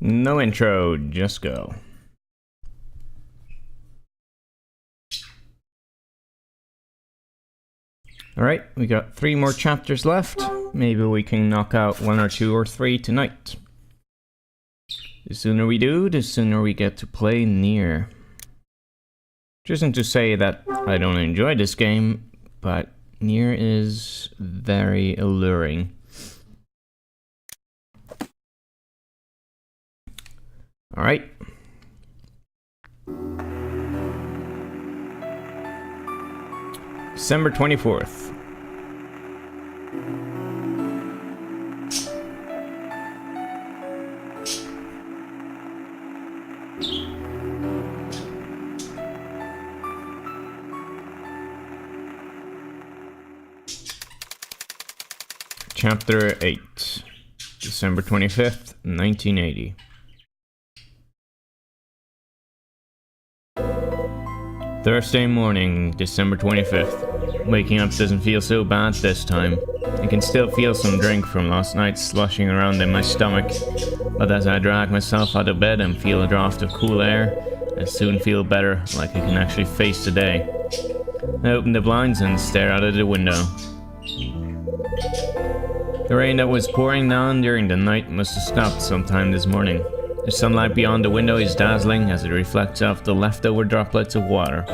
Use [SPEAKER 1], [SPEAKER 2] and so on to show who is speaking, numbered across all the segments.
[SPEAKER 1] No intro, just go. Alright, we got 3 more chapters left. Maybe we can knock out 1 or 2 or 3 tonight. The sooner we do, the sooner we get to play Nier. Which isn't to say that I don't enjoy this game, but Nier is very alluring. Alright. December 24th. Chapter 8, December 25th, 1980. Thursday morning, December 25th. Waking up doesn't feel so bad this time. I can still feel some drink from last night sloshing around in my stomach, but as I drag myself out of bed and feel a draft of cool air, I soon feel better, like I can actually face the day. I open the blinds and stare out of the window. The rain that was pouring down during the night must have stopped sometime this morning. The sunlight beyond the window is dazzling as it reflects off the leftover droplets of water.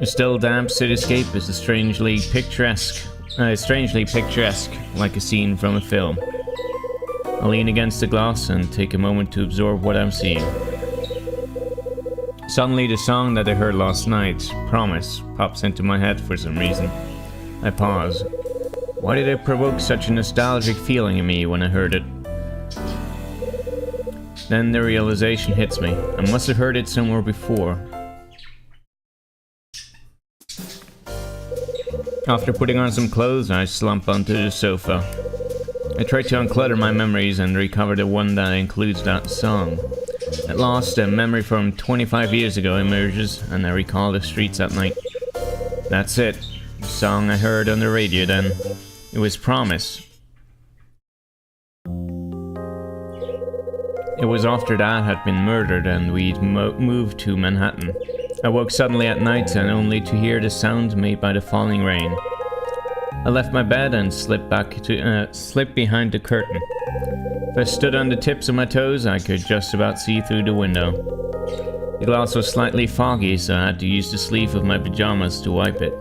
[SPEAKER 1] The still damp cityscape is strangely picturesque, like a scene from a film. I lean against the glass and take a moment to absorb what I'm seeing. Suddenly the song that I heard last night, Promise, pops into my head for some reason. I pause. Why did it provoke such a nostalgic feeling in me when I heard it? Then the realization hits me. I must have heard it somewhere before. After putting on some clothes, I slump onto the sofa. I try to unclutter my memories and recover the one that includes that song. At last, a memory from 25 years ago emerges, and I recall the streets at night. That's it. The song I heard on the radio then. It was Promise. It was after Dad had been murdered and we'd moved to Manhattan. I woke suddenly at night and only to hear the sound made by the falling rain. I left my bed and slipped behind the curtain. If I stood on the tips of my toes, I could just about see through the window. The glass was slightly foggy, so I had to use the sleeve of my pajamas to wipe it.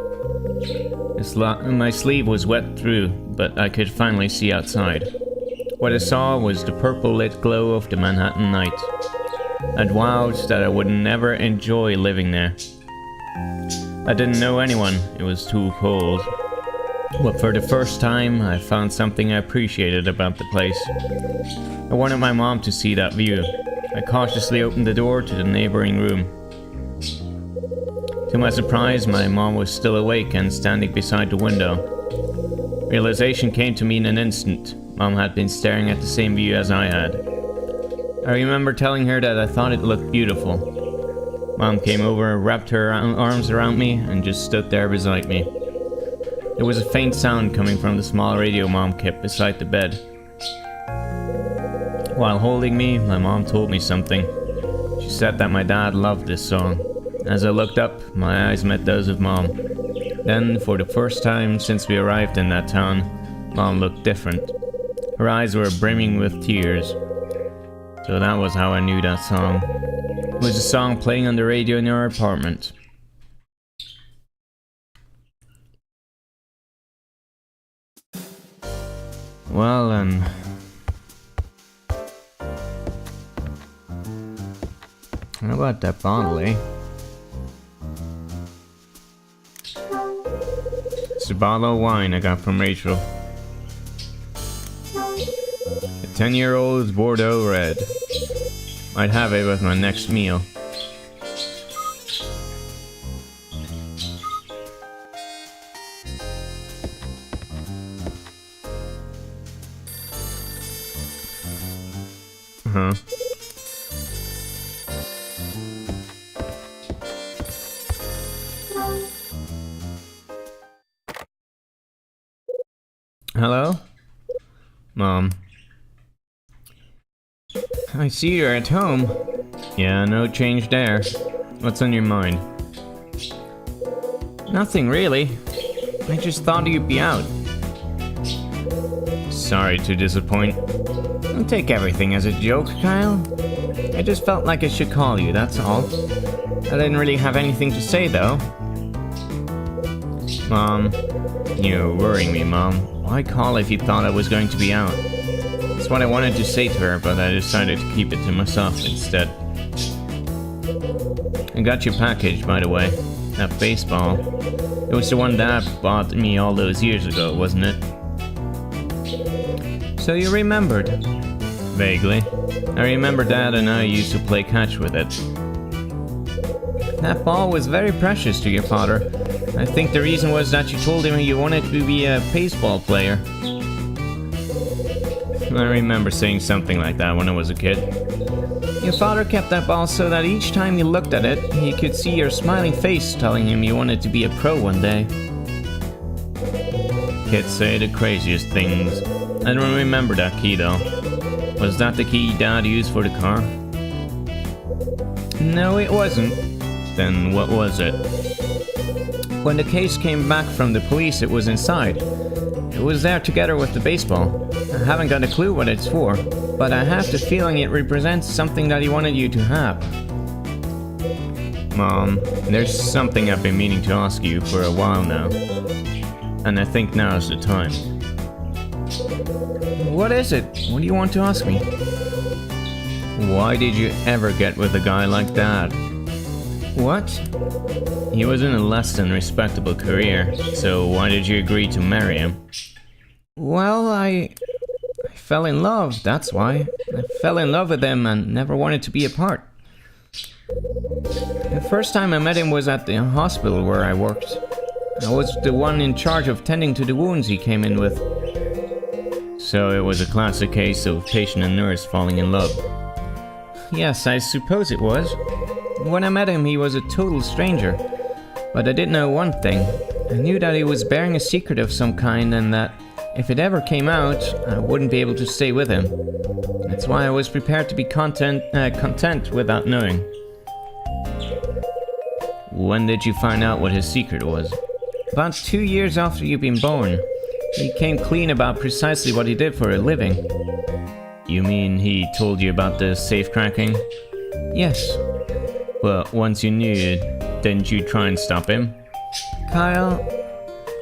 [SPEAKER 1] My sleeve was wet through, but I could finally see outside. What I saw was the purple-lit glow of the Manhattan night. I'd vowed that I would never enjoy living there. I didn't know anyone, it was too cold. But for the first time, I found something I appreciated about the place. I wanted my mom to see that view. I cautiously opened the door to the neighboring room. To my surprise, my mom was still awake and standing beside the window. Realization came to me in an instant. Mom had been staring at the same view as I had. I remember telling her that I thought it looked beautiful. Mom came over, wrapped her arms around me, and just stood there beside me. There was a faint sound coming from the small radio Mom kept beside the bed. While holding me, my mom told me something. She said that my dad loved this song. As I looked up, my eyes met those of Mom. Then, for the first time since we arrived in that town, Mom looked different. Her eyes were brimming with tears. So that was how I knew that song. It was a song playing on the radio in our apartment. Well then. How about that bottle, eh? It's a bottle of wine I got from Rachel. A 10-year-old Bordeaux Red. Might have it with my next meal. Uh-huh. Hello? Mom. I see you're at home. Yeah, no change there. What's on your mind? Nothing really. I just thought you'd be out. Sorry to disappoint. Don't take everything as a joke, Kyle. I just felt like I should call you, that's all. I didn't really have anything to say, though. Mom, you're worrying me, Mom. Why call if you thought I was going to be out? That's what I wanted to say to her, but I decided to keep it to myself instead. I got your package, by the way. That baseball. It was the one Dad bought me all those years ago, wasn't it? So you remembered? Vaguely. I remember Dad and I used to play catch with it. That ball was very precious to your father. I think the reason was that you told him you wanted to be a baseball player. I remember saying something like that when I was a kid. Your father kept that ball so that each time you looked at it, he could see your smiling face telling him you wanted to be a pro one day. Kids say the craziest things. I don't remember that key though. Was that the key Dad used for the car? No, it wasn't. Then what was it? When the case came back from the police, it was inside. It was there together with the baseball. I haven't got a clue what it's for, but I have the feeling it represents something that he wanted you to have. Mom, there's something I've been meaning to ask you for a while now. And I think now's the time. What is it? What do you want to ask me? Why did you ever get with a guy like that? What? He was in a less than respectable career, so why did you agree to marry him? Well, I fell in love, that's why. I fell in love with him and never wanted to be apart. The first time I met him was at the hospital where I worked. I was the one in charge of tending to the wounds he came in with. So it was a classic case of patient and nurse falling in love. Yes, I suppose it was. When I met him, he was a total stranger. But I did know one thing. I knew that he was bearing a secret of some kind and that if it ever came out, I wouldn't be able to stay with him. That's why I was prepared to be content without knowing. When did you find out what his secret was? About 2 years after you'd been born. He came clean about precisely what he did for a living. You mean he told you about the safe cracking? Yes. Well, once you knew it, didn't you try and stop him? Kyle...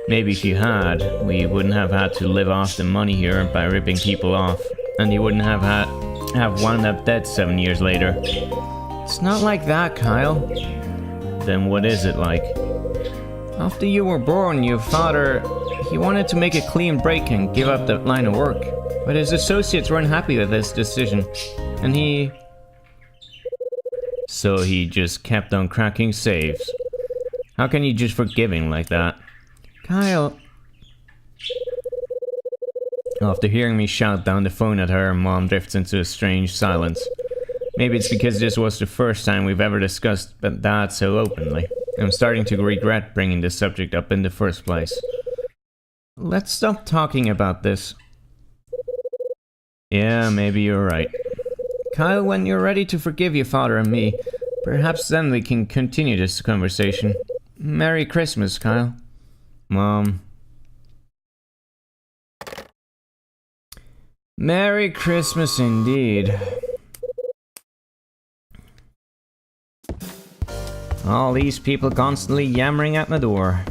[SPEAKER 1] Maybe if you had, we wouldn't have had to live off the money here by ripping people off. And you wouldn't have wound up dead 7 years later. It's not like that, Kyle. Then what is it like? After you were born, your father... He wanted to make a clean break and give up that line of work. But his associates weren't happy with this decision. And he... So he just kept on cracking safes. How can you just forgive him like that? Kyle... After hearing me shout down the phone at her, Mom drifts into a strange silence. Maybe it's because this was the first time we've ever discussed that so openly. I'm starting to regret bringing this subject up in the first place. Let's stop talking about this. Yeah, maybe you're right. Kyle, when you're ready to forgive your father and me, perhaps then we can continue this conversation. Merry Christmas, Kyle. Mom. Merry Christmas indeed. All these people constantly yammering at my door.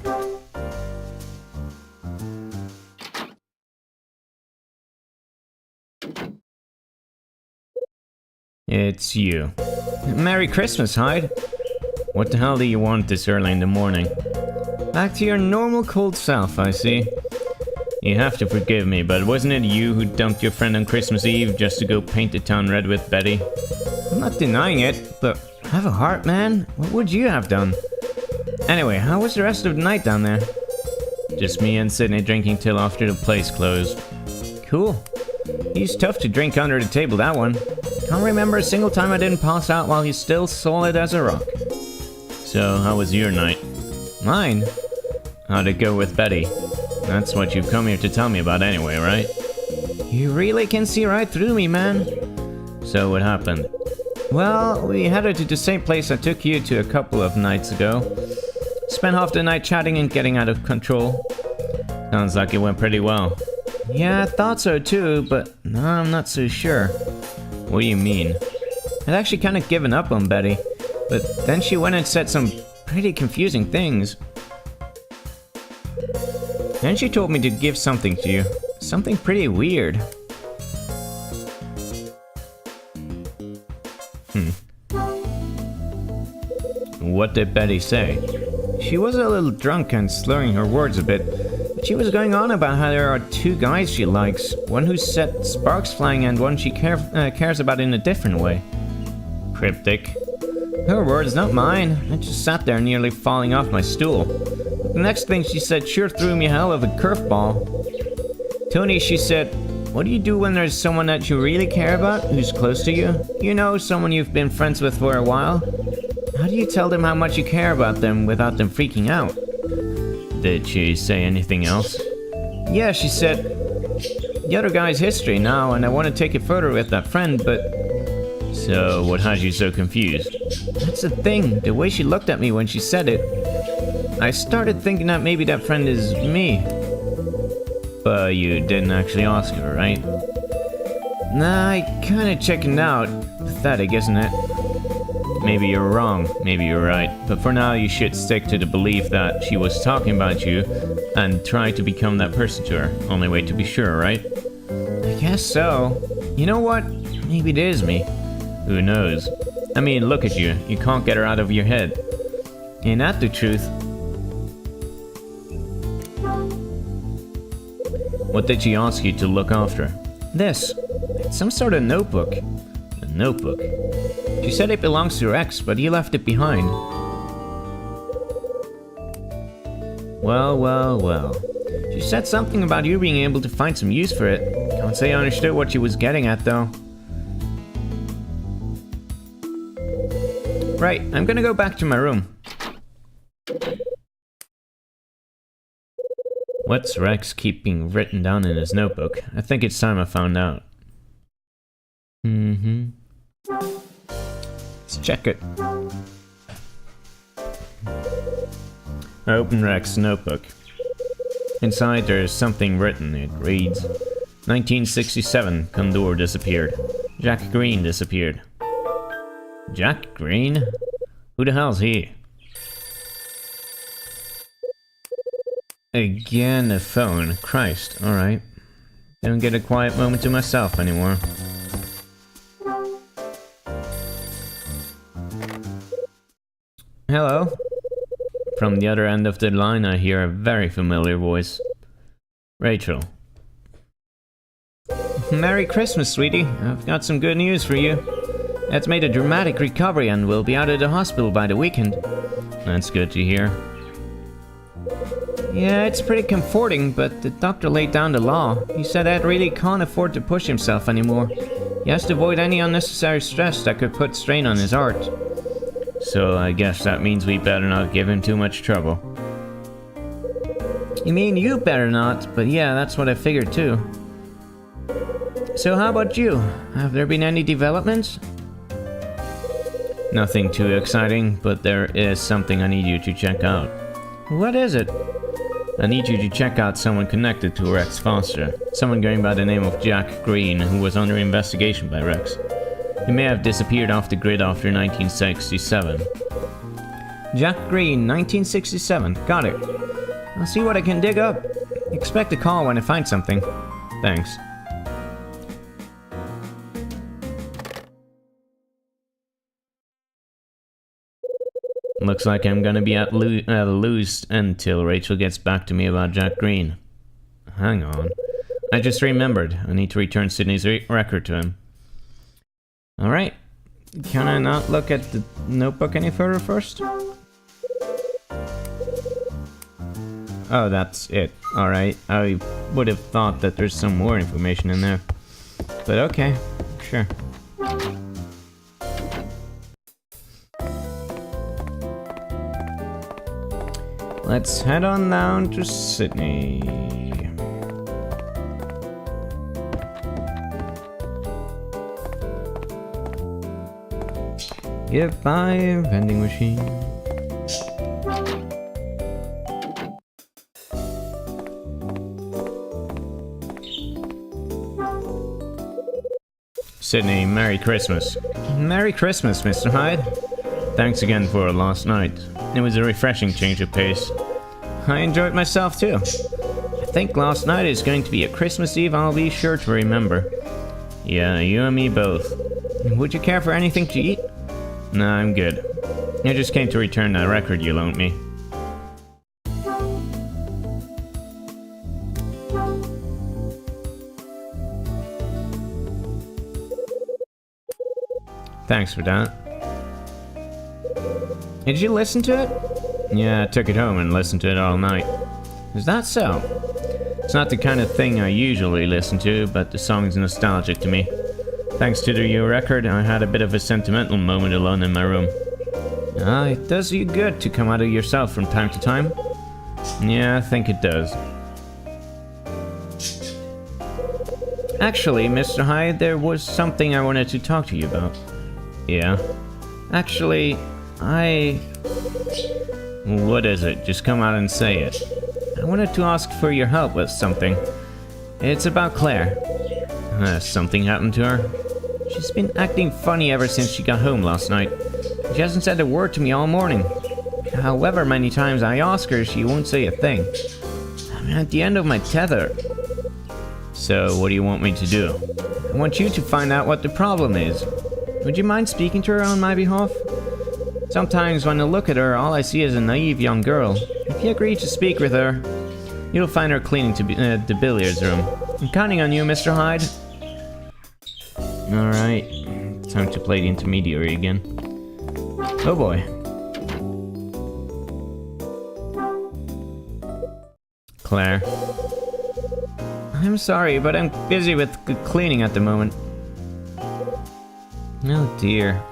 [SPEAKER 1] It's you. Merry Christmas, Hyde. What the hell do you want this early in the morning? Back to your normal cold self, I see. You have to forgive me, but wasn't it you who dumped your friend on Christmas Eve just to go paint the town red with Betty? I'm not denying it, but have a heart, man. What would you have done? Anyway, how was the rest of the night down there? Just me and Sydney drinking till after the place closed. Cool. He's tough to drink under the table, that one. Can't remember a single time I didn't pass out while he's still solid as a rock. So, how was your night? Mine? How'd it go with Betty? That's what you've come here to tell me about anyway, right? You really can see right through me, man. So what happened? Well, we headed to the same place I took you to a couple of nights ago. Spent half the night chatting and getting out of control. Sounds like it went pretty well. Yeah, I thought so too, but no, I'm not so sure. What do you mean? I'd actually kind of given up on Betty, but then she went and said some pretty confusing things. Then she told me to give something to you. Something pretty weird. What did Betty say? She was a little drunk and slurring her words a bit. She was going on about how there are two guys she likes. One who set sparks flying and one she cares about in a different way. Cryptic. Her words, not mine. I just sat there nearly falling off my stool. The next thing she said sure threw me a hell of a curveball. Tony, she said, what do you do when there's someone that you really care about, who's close to you? You know, someone you've been friends with for a while? How do you tell them how much you care about them without them freaking out? Did she say anything else? Yeah, she said, the other guy's history now, and I want to take it further with that friend, but... So, what has you so confused? That's the thing, the way she looked at me when she said it. I started thinking that maybe that friend is me. But you didn't actually ask her, right? Nah, I kinda chickened out. Pathetic, isn't it? Maybe you're wrong, maybe you're right, but for now you should stick to the belief that she was talking about you and try to become that person to her. Only way to be sure, right? I guess so. You know what? Maybe it is me. Who knows? I mean, look at you. You can't get her out of your head. Ain't that the truth? What did she ask you to look after? This. It's some sort of notebook. A notebook? She said it belongs to Rex, but he left it behind. Well. She said something about you being able to find some use for it. Can't say I understood what she was getting at, though. Right, I'm gonna go back to my room. What's Rex keeping written down in his notebook? I think it's time I found out. Let's check it. I open Rex's notebook. Inside there's something written. It reads, 1967, Condor disappeared. Jack Green disappeared. Jack Green? Who the hell's he? Again, a phone. Christ, alright. Don't get a quiet moment to myself anymore. Hello? From the other end of the line, I hear a very familiar voice. Rachel. Merry Christmas, sweetie. I've got some good news for you. Ed's made a dramatic recovery and will be out of the hospital by the weekend. That's good to hear. Yeah, it's pretty comforting, but the doctor laid down the law. He said Ed really can't afford to push himself anymore. He has to avoid any unnecessary stress that could put strain on his art. So I guess that means we better not give him too much trouble. You mean you better not, but yeah, that's what I figured too. So how about you? Have there been any developments? Nothing too exciting, but there is something I need you to check out. What is it? I need you to check out someone connected to Rex Foster. Someone going by the name of Jack Green, who was under investigation by Rex. He may have disappeared off the grid after 1967. Jack Green, 1967. Got it. I'll see what I can dig up. Expect a call when I find something. Thanks. Looks like I'm gonna be at a loose until Rachel gets back to me about Jack Green. Hang on. I just remembered. I need to return Sydney's record to him. Alright. Can I not look at the notebook any further first? Oh, that's it. Alright. I would have thought that there's some more information in there. But okay. Sure. Let's head on down to Sydney. Goodbye, vending machine. Sydney, Merry Christmas. Merry Christmas, Mr. Hyde. Thanks again for last night. It was a refreshing change of pace. I enjoyed myself too. I think last night is going to be a Christmas Eve I'll be sure to remember. Yeah, you and me both. Would you care for anything to eat? No, I'm good. I just came to return that record you loaned me. Thanks for that. Did you listen to it? Yeah, I took it home and listened to it all night. Is that so? It's not the kind of thing I usually listen to, but the song's nostalgic to me. Thanks to the new record, I had a bit of a sentimental moment alone in my room. It does you good to come out of yourself from time to time. Yeah, I think it does. Actually, Mr. Hyde, there was something I wanted to talk to you about. Yeah? Actually, What is it? Just come out and say it. I wanted to ask for your help with something. It's about Claire. Something happened to her? She's been acting funny ever since she got home last night. She hasn't said a word to me all morning. However many times I ask her, she won't say a thing. I'm at the end of my tether. So, what do you want me to do? I want you to find out what the problem is. Would you mind speaking to her on my behalf? Sometimes when I look at her, all I see is a naive young girl. If you agree to speak with her, you'll find her cleaning the billiards room. I'm counting on you, Mr. Hyde. Alright, time to play the intermediary again. Oh boy. Claire. I'm sorry, but I'm busy with cleaning at the moment. Oh dear.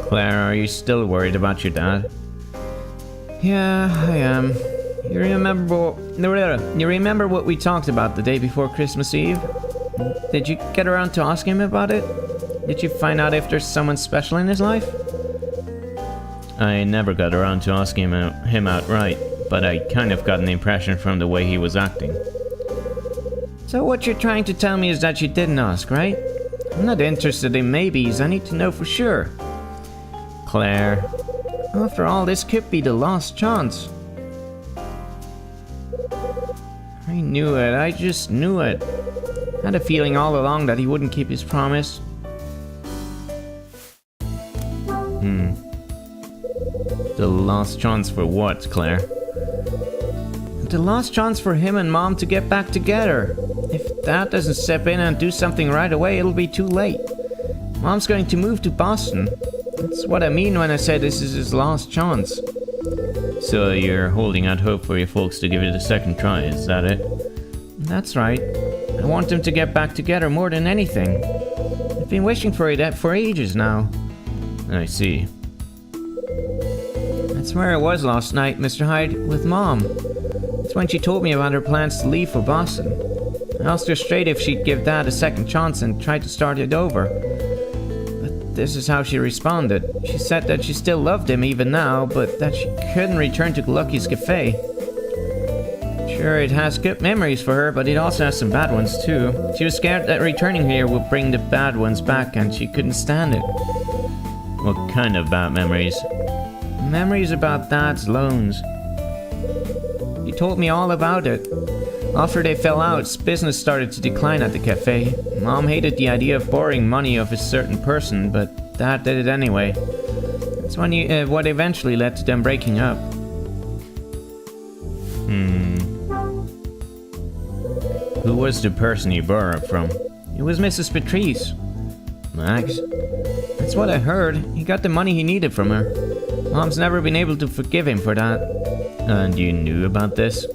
[SPEAKER 1] Claire, are you still worried about your dad? Yeah, I am. You remember what we talked about the day before Christmas Eve? Did you get around to asking him about it? Did you find out if there's someone special in his life? I never got around to asking him outright, but I kind of got an impression from the way he was acting. So what you're trying to tell me is that you didn't ask, right? I'm not interested in maybes, I need to know for sure. Claire, after all, this could be the last chance. I knew it, I just knew it. I had a feeling all along that he wouldn't keep his promise. The last chance for what, Claire? The last chance for him and Mom to get back together. If Dad doesn't step in and do something right away, it'll be too late. Mom's going to move to Boston. That's what I mean when I say this is his last chance. So you're holding out hope for your folks to give it a second try, is that it? That's right. I want them to get back together more than anything. I've been wishing for it for ages now. I see. That's where I was last night, Mr. Hyde, with Mom. That's when she told me about her plans to leave for Boston. I asked her straight if she'd give Dad a second chance and try to start it over. But this is how she responded. She said that she still loved him even now, but that she couldn't return to Lucky's Cafe. Sure, it has good memories for her, but it also has some bad ones too. She was scared that returning here would bring the bad ones back, and she couldn't stand it. What kind of bad memories? Memories about Dad's loans. He told me all about it. After they fell out, business started to decline at the cafe. Mom hated the idea of borrowing money of a certain person, but Dad did it anyway. That's what eventually led to them breaking up. Who was the person you borrowed from? It was Mrs. Patrice. Max? That's what I heard. He got the money he needed from her. Mom's never been able to forgive him for that. And you knew about this?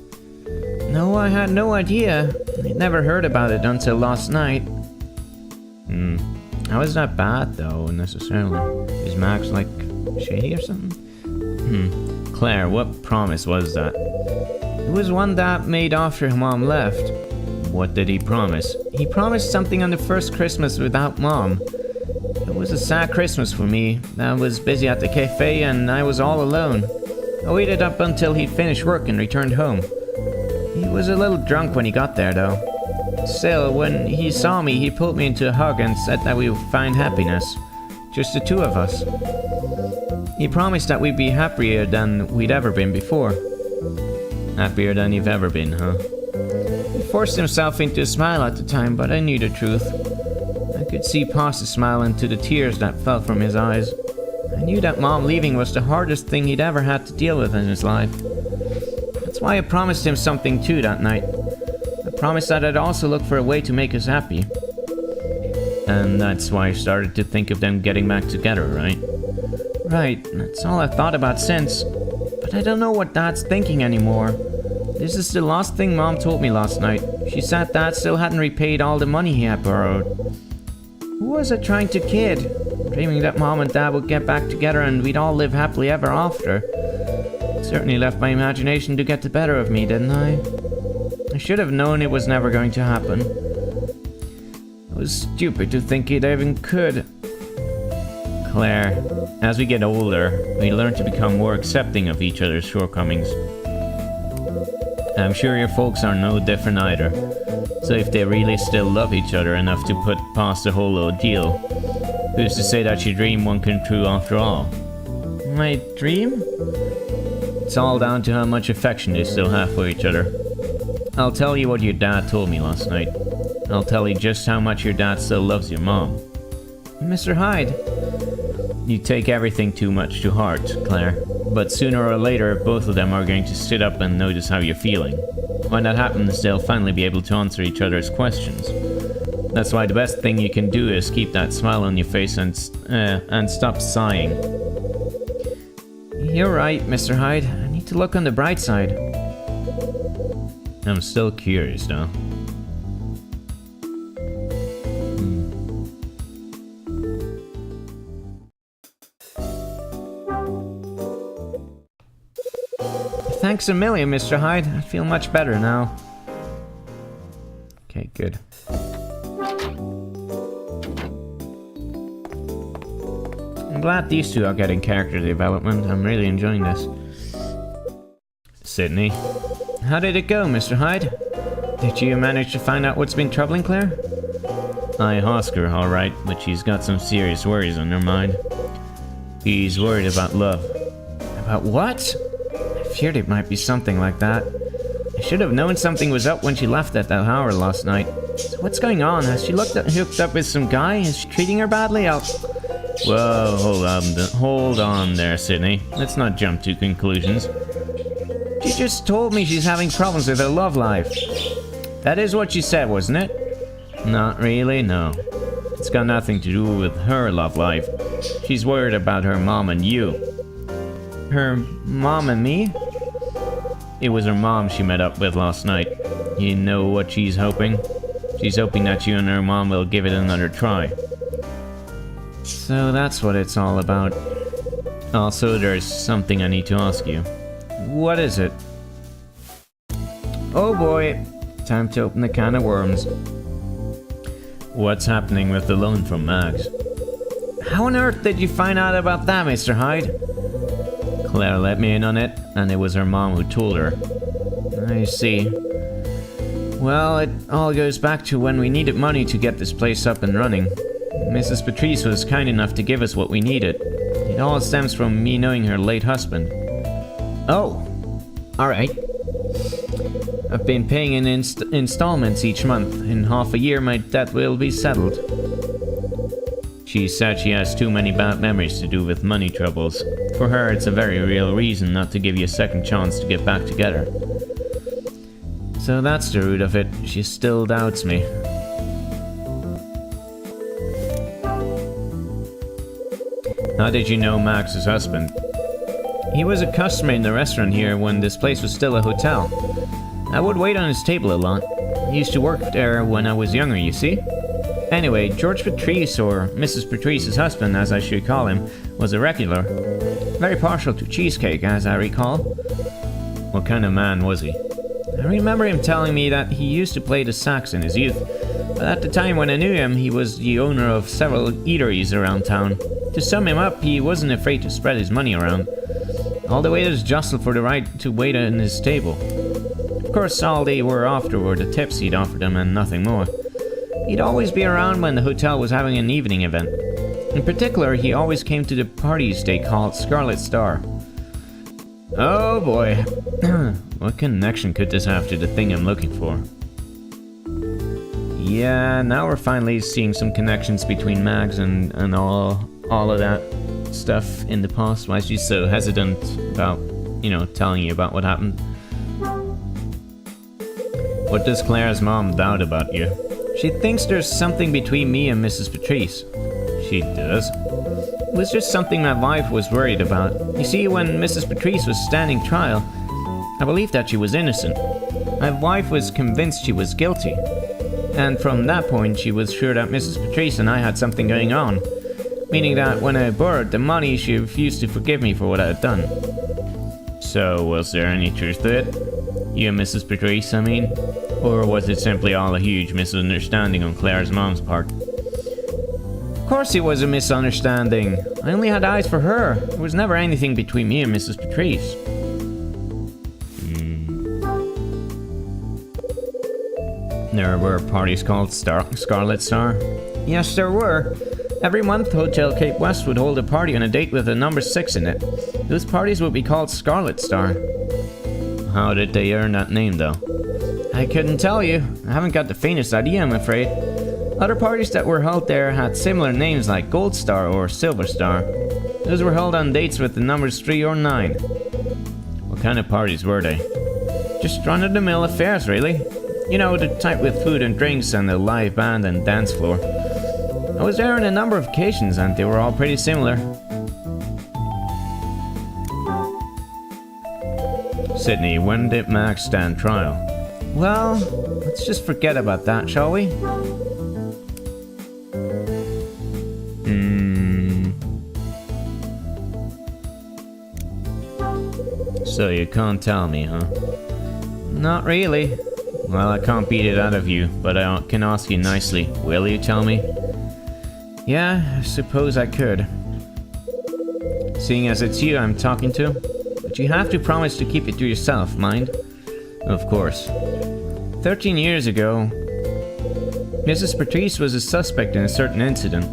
[SPEAKER 1] No, I had no idea. I'd never heard about it until last night. How is that bad, though, necessarily? Is Max, like, shady or something? Claire, what promise was that? It was one Dad made after Mom left. What did he promise?
[SPEAKER 2] He promised something on the first Christmas without Mom. It was a sad Christmas for me. I was busy at the cafe and I was all alone. I waited up until he'd finished work and returned home. He was a little drunk when he got there, though. Still, when he saw me, he pulled me into a hug and said that we would find happiness. Just the two of us. He promised that we'd be happier than we'd ever been before.
[SPEAKER 1] Happier than you've ever been, huh?
[SPEAKER 2] He forced himself into a smile at the time, but I knew the truth. I could see past the smile into the tears that fell from his eyes. I knew that Mom leaving was the hardest thing he'd ever had to deal with in his life. That's why I promised him something too that night. I promised that I'd also look for a way to make us happy.
[SPEAKER 1] And that's why I started to think of them getting back together, right?
[SPEAKER 2] Right, that's all I've thought about since. But I don't know what Dad's thinking anymore. This is the last thing Mom told me last night. She said Dad still hadn't repaid all the money he had borrowed. Who was I trying to kid? Dreaming that Mom and Dad would get back together and we'd all live happily ever after. Certainly left my imagination to get the better of me, didn't I? I should have known it was never going to happen. It was stupid to think it even could.
[SPEAKER 1] Claire, as we get older, we learn to become more accepting of each other's shortcomings. I'm sure your folks are no different either. So if they really still love each other enough to put past the whole ordeal, who's to say that your dream won't come true after all?
[SPEAKER 2] My dream?
[SPEAKER 1] It's all down to how much affection they still have for each other. I'll tell you what your dad told me last night. I'll tell you just how much your dad still loves your mom.
[SPEAKER 2] Mr. Hyde.
[SPEAKER 1] You take everything too much to heart, Claire. But sooner or later, both of them are going to sit up and notice how you're feeling. When that happens, they'll finally be able to answer each other's questions. That's why the best thing you can do is keep that smile on your face and stop sighing.
[SPEAKER 2] You're right, Mr. Hyde. I need to look on the bright side.
[SPEAKER 1] I'm still curious, though.
[SPEAKER 2] Thanks a million, Mr. Hyde. I feel much better now.
[SPEAKER 1] Okay, good.
[SPEAKER 2] I'm glad these two are getting character development. I'm really enjoying this.
[SPEAKER 1] Sydney.
[SPEAKER 2] How did it go, Mr. Hyde? Did you manage to find out what's been troubling Claire?
[SPEAKER 1] I asked her, alright, but she's got some serious worries on her mind. She's worried about love.
[SPEAKER 2] About what? I feared it might be something like that. I should have known something was up when she left at that hour last night. So what's going on? Has she hooked up with some guy? Is she treating her badly?
[SPEAKER 1] Whoa, hold on there, Sydney. Let's not jump to conclusions.
[SPEAKER 2] She just told me she's having problems with her love life. That is what she said, wasn't it?
[SPEAKER 1] Not really, no. It's got nothing to do with her love life. She's worried about her mom and you.
[SPEAKER 2] Her mom and me?
[SPEAKER 1] It was her mom she met up with last night. You know what she's hoping? She's hoping that you and her mom will give it another try.
[SPEAKER 2] So that's what it's all about.
[SPEAKER 1] Also, there's something I need to ask you.
[SPEAKER 2] What is it? Oh boy, time to open the can of worms.
[SPEAKER 1] What's happening with the loan from Max?
[SPEAKER 2] How on earth did you find out about that, Mr. Hyde?
[SPEAKER 1] Claire let me in on it, and it was her mom who told her.
[SPEAKER 2] I see. Well, it all goes back to when we needed money to get this place up and running. Mrs. Patrice was kind enough to give us what we needed. It all stems from me knowing her late husband. Oh, alright. I've been paying in installments each month. In half a year, my debt will be settled.
[SPEAKER 1] She said she has too many bad memories to do with money troubles. For her, it's a very real reason not to give you a second chance to get back together.
[SPEAKER 2] So that's the root of it. She still doubts me.
[SPEAKER 1] How did you know Max's husband?
[SPEAKER 2] He was a customer in the restaurant here when this place was still a hotel. I would wait on his table a lot. He used to work there when I was younger, you see? Anyway, George Patrice, or Mrs. Patrice's husband as I should call him, was a regular. Very partial to cheesecake, as I recall.
[SPEAKER 1] What kind of man was he?
[SPEAKER 2] I I remember him telling me that he used to play the sax in his youth, but at the time when I knew him, he was the owner of several eateries around town. To sum him up, he wasn't afraid to spread his money around. All the waiters jostled for the right to wait in his table. Of course, all they were after were the tips he'd offered them and nothing more. He'd always be around when the hotel was having an evening event. In particular, he always came to the parties they called Scarlet Star. Oh boy, what connection could this have to the thing I'm looking for? Yeah, now we're finally seeing some connections between Mags and all of that stuff in the past. Why she's so hesitant about, telling you about what happened. What does Claire's mom doubt about you? She thinks there's something between me and Mrs. Patrice. She does? It was just something my wife was worried about. You see, when Mrs. Patrice was standing trial, I believed that she was innocent. My wife was convinced she was guilty. And from that point, she was sure that Mrs. Patrice and I had something going on. Meaning that when I borrowed the money, she refused to forgive me for what I had done. So, was there any truth to it? You and Mrs. Patrice, I mean? Or was it simply all a huge misunderstanding on Claire's mom's part? Of course it was a misunderstanding. I only had eyes for her. There was never anything between me and Mrs. Patrice. There were parties called Scarlet Star? Yes, there were. Every month, Hotel Cape West would hold a party on a date with a number 6 in it. Those parties would be called Scarlet Star. How did they earn that name, though? I couldn't tell you. I haven't got the faintest idea, I'm afraid. Other parties that were held there had similar names like Gold Star or Silver Star. Those were held on dates with the numbers 3 or 9. What kind of parties were they? Just run-of-the-mill affairs, really. You know, the type with food and drinks and a live band and dance floor. I was there on a number of occasions and they were all pretty similar. Sydney, when did Max stand trial? Well, let's just forget about that, shall we? So you can't tell me, huh? Not really. Well, I can't beat it out of you, but I can ask you nicely. Will you tell me? Yeah, I suppose I could. Seeing as it's you I'm talking to. But you have to promise to keep it to yourself, mind? Of course. 13 years ago, Mrs. Patrice was a suspect in a certain incident.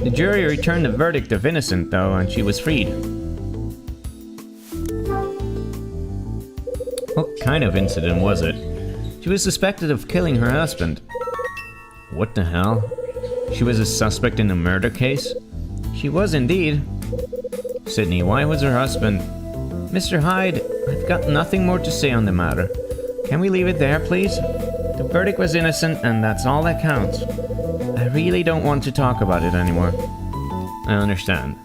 [SPEAKER 2] The jury returned a verdict of innocent, though, and she was freed. What kind of incident was it? She was suspected of killing her husband. What the hell? She was a suspect in a murder case? She was indeed. Sydney, why was her husband... Mr. Hyde, I've got nothing more to say on the matter. Can we leave it there, please? The verdict was innocent, and that's all that counts. I really don't want to talk about it anymore. I understand.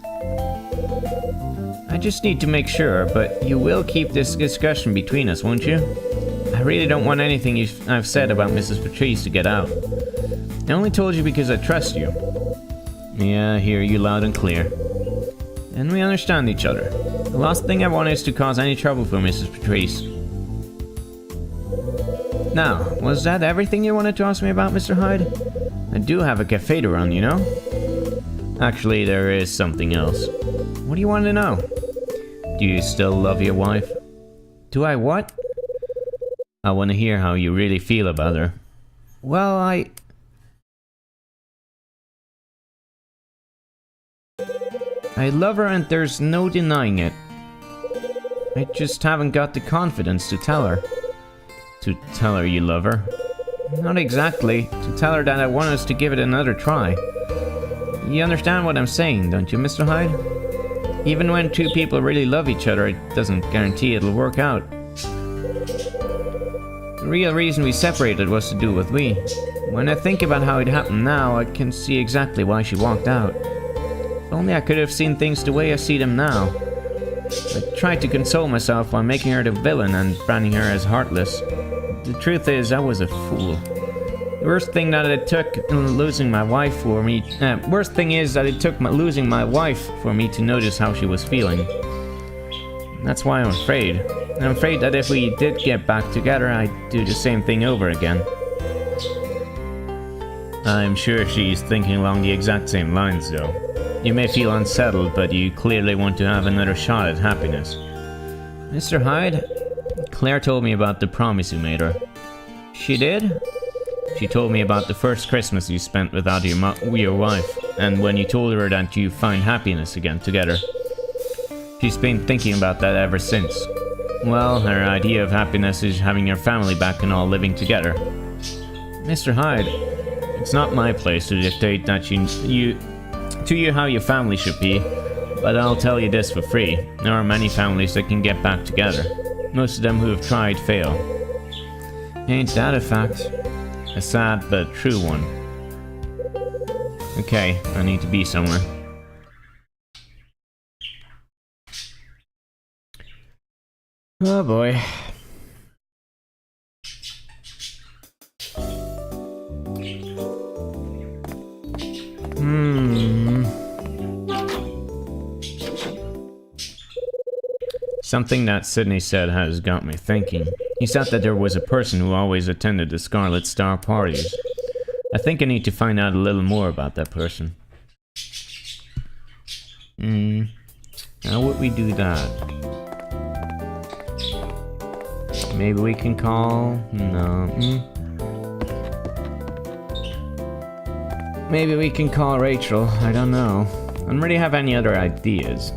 [SPEAKER 2] I just need to make sure, but you will keep this discussion between us, won't you? I really don't want anything I've said about Mrs. Patrice to get out. I only told you because I trust you. Yeah, I hear you loud and clear. And we understand each other. The last thing I want is to cause any trouble for Mrs. Patrice. Now, was that everything you wanted to ask me about, Mr. Hyde? I do have a cafe to run, you know? Actually, there is something else. What do you want to know? Do you still love your wife? Do I what? I want to hear how you really feel about her. Well, I love her and there's no denying it. I just haven't got the confidence to tell her. To tell her you love her? Not exactly. To tell her that I want us to give it another try. You understand what I'm saying, don't you, Mr. Hyde? Even when two people really love each other, it doesn't guarantee it'll work out. The real reason we separated was to do with we. When I think about how it happened now, I can see exactly why she walked out. If only I could have seen things the way I see them now. I tried to console myself by making her the villain and branding her as heartless. The truth is, I was a fool. The worst thing that it took losing my wife for me... worst thing is that it took losing my wife for me to notice how she was feeling. That's why I'm afraid. I'm afraid that if we did get back together, I'd do the same thing over again.
[SPEAKER 1] I'm sure she's thinking along the exact same lines, though. You may feel unsettled, but you clearly want to have another shot at happiness.
[SPEAKER 2] Mr. Hyde,
[SPEAKER 1] Claire told me about the promise you made her.
[SPEAKER 2] she did?
[SPEAKER 1] She told me about the first Christmas you spent without your wife, and when you told her that you found happiness again together. She's been thinking about that ever since. Well, her idea of happiness is having your family back and all living together.
[SPEAKER 2] Mr. Hyde,
[SPEAKER 1] it's not my place to dictate that to you how your family should be, but I'll tell you this for free. There are many families that can get back together. Most of them who have tried fail.
[SPEAKER 2] ain't that a fact?
[SPEAKER 1] A sad but true one. Okay, I need to be somewhere.
[SPEAKER 2] Oh boy.
[SPEAKER 1] Something that Sydney said has got me thinking. He said that there was a person who always attended the Scarlet Star parties. I think I need to find out a little more about that person. How would we do that? Maybe we can call... No.
[SPEAKER 2] Maybe we can call Rachel. I don't know. I don't really have any other ideas.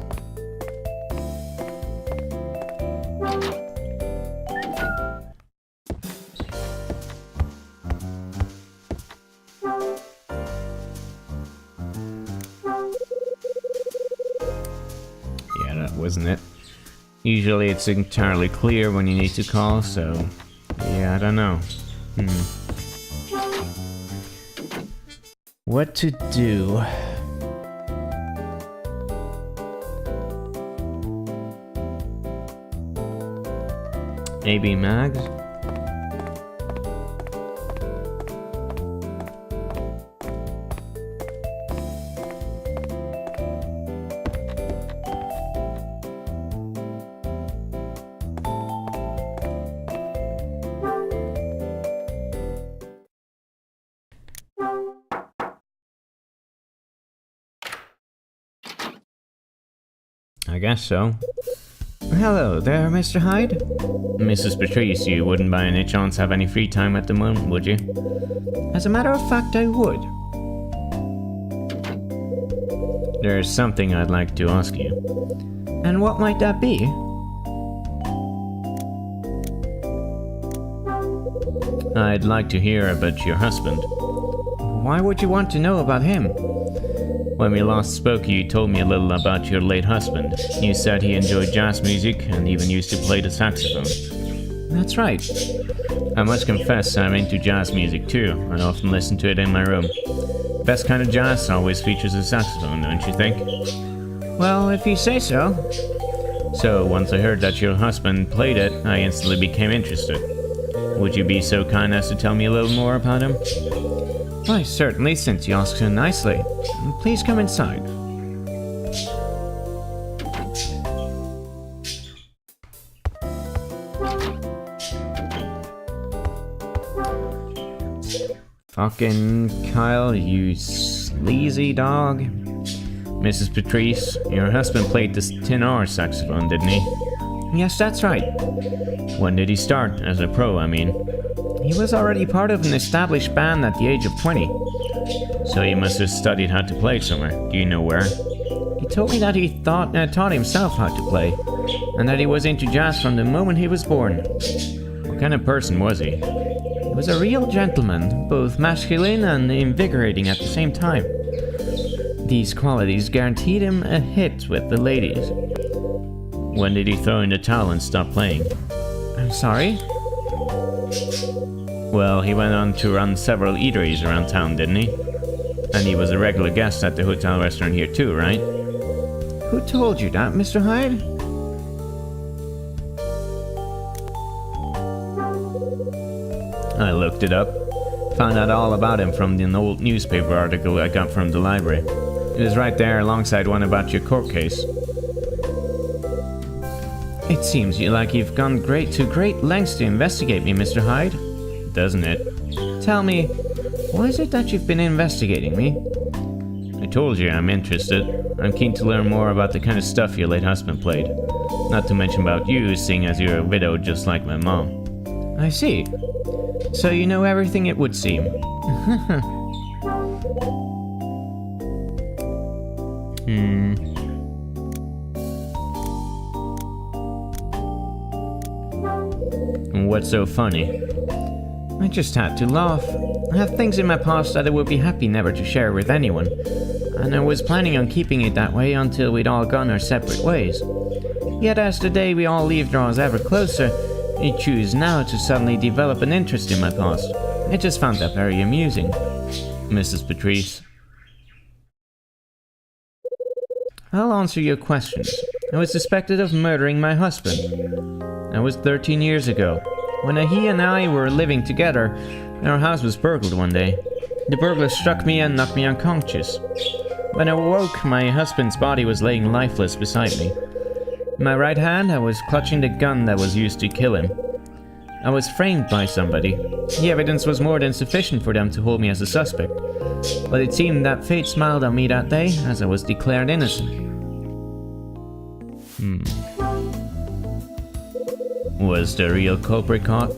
[SPEAKER 1] Yeah, that wasn't it. Usually it's entirely clear when you need to call, so... Yeah, I don't know.
[SPEAKER 2] What to do?
[SPEAKER 1] Maybe Mags? I guess so.
[SPEAKER 2] Hello there, Mr. Hyde.
[SPEAKER 1] Mrs. Patrice, you wouldn't by any chance have any free time at the moment, would you?
[SPEAKER 2] As a matter of fact, I would.
[SPEAKER 1] There's something I'd like to ask you.
[SPEAKER 2] And what might that be?
[SPEAKER 1] I'd like to hear about your husband.
[SPEAKER 2] Why would you want to know about him?
[SPEAKER 1] When we last spoke, you told me a little about your late husband. You said he enjoyed jazz music and even used to play the saxophone.
[SPEAKER 2] That's right.
[SPEAKER 1] I must confess I'm into jazz music too. I often listen to it in my room. Best kind of jazz always features a saxophone, don't you think?
[SPEAKER 2] Well, if you say so.
[SPEAKER 1] So, once I heard that your husband played it, I instantly became interested. Would you be so kind as to tell me a little more about him?
[SPEAKER 2] Why, certainly, since you ask so nicely. Please come inside.
[SPEAKER 1] Fucking Kyle, you sleazy dog. Mrs. Patrice, your husband played the tenor saxophone, didn't he?
[SPEAKER 2] Yes, that's right.
[SPEAKER 1] When did he start? As a pro, I mean.
[SPEAKER 2] He was already part of an established band at the age of 20.
[SPEAKER 1] So he must have studied how to play somewhere. Do you know where?
[SPEAKER 2] He told me that he taught himself how to play, and that he was into jazz from the moment he was born.
[SPEAKER 1] What kind of person was he?
[SPEAKER 2] He was a real gentleman, both masculine and invigorating at the same time. These qualities guaranteed him a hit with the ladies.
[SPEAKER 1] When did he throw in the towel and stop playing?
[SPEAKER 2] I'm sorry?
[SPEAKER 1] Well, he went on to run several eateries around town, didn't he? And he was a regular guest at the hotel restaurant here too, right?
[SPEAKER 2] Who told you that, Mr. Hyde?
[SPEAKER 1] I looked it up. Found out all about him from an old newspaper article I got from the library. It was right there alongside one about your court case.
[SPEAKER 2] It seems like you've gone to great lengths to investigate me, Mr. Hyde.
[SPEAKER 1] Doesn't it?
[SPEAKER 2] Tell me, why is it that you've been investigating me?
[SPEAKER 1] I told you I'm interested. I'm keen to learn more about the kind of stuff your late husband played. Not to mention about you, seeing as you're a widow just like my mom.
[SPEAKER 2] I see. So you know everything, it would seem.
[SPEAKER 1] What's so funny?
[SPEAKER 2] I just had to laugh. I have things in my past that I would be happy never to share with anyone, and I was planning on keeping it that way until we'd all gone our separate ways. Yet as the day we all leave draws ever closer, I choose now to suddenly develop an interest in my past. I just found that very amusing.
[SPEAKER 1] Mrs. Patrice.
[SPEAKER 2] I'll answer your questions. I was suspected of murdering my husband. That was 13 years ago, when he and I were living together, and our house was burgled one day. The burglar struck me and knocked me unconscious. When I awoke, my husband's body was laying lifeless beside me. In my right hand, I was clutching the gun that was used to kill him. I was framed by somebody. The evidence was more than sufficient for them to hold me as a suspect. But it seemed that fate smiled on me that day, as I was declared innocent.
[SPEAKER 1] Was the real culprit caught?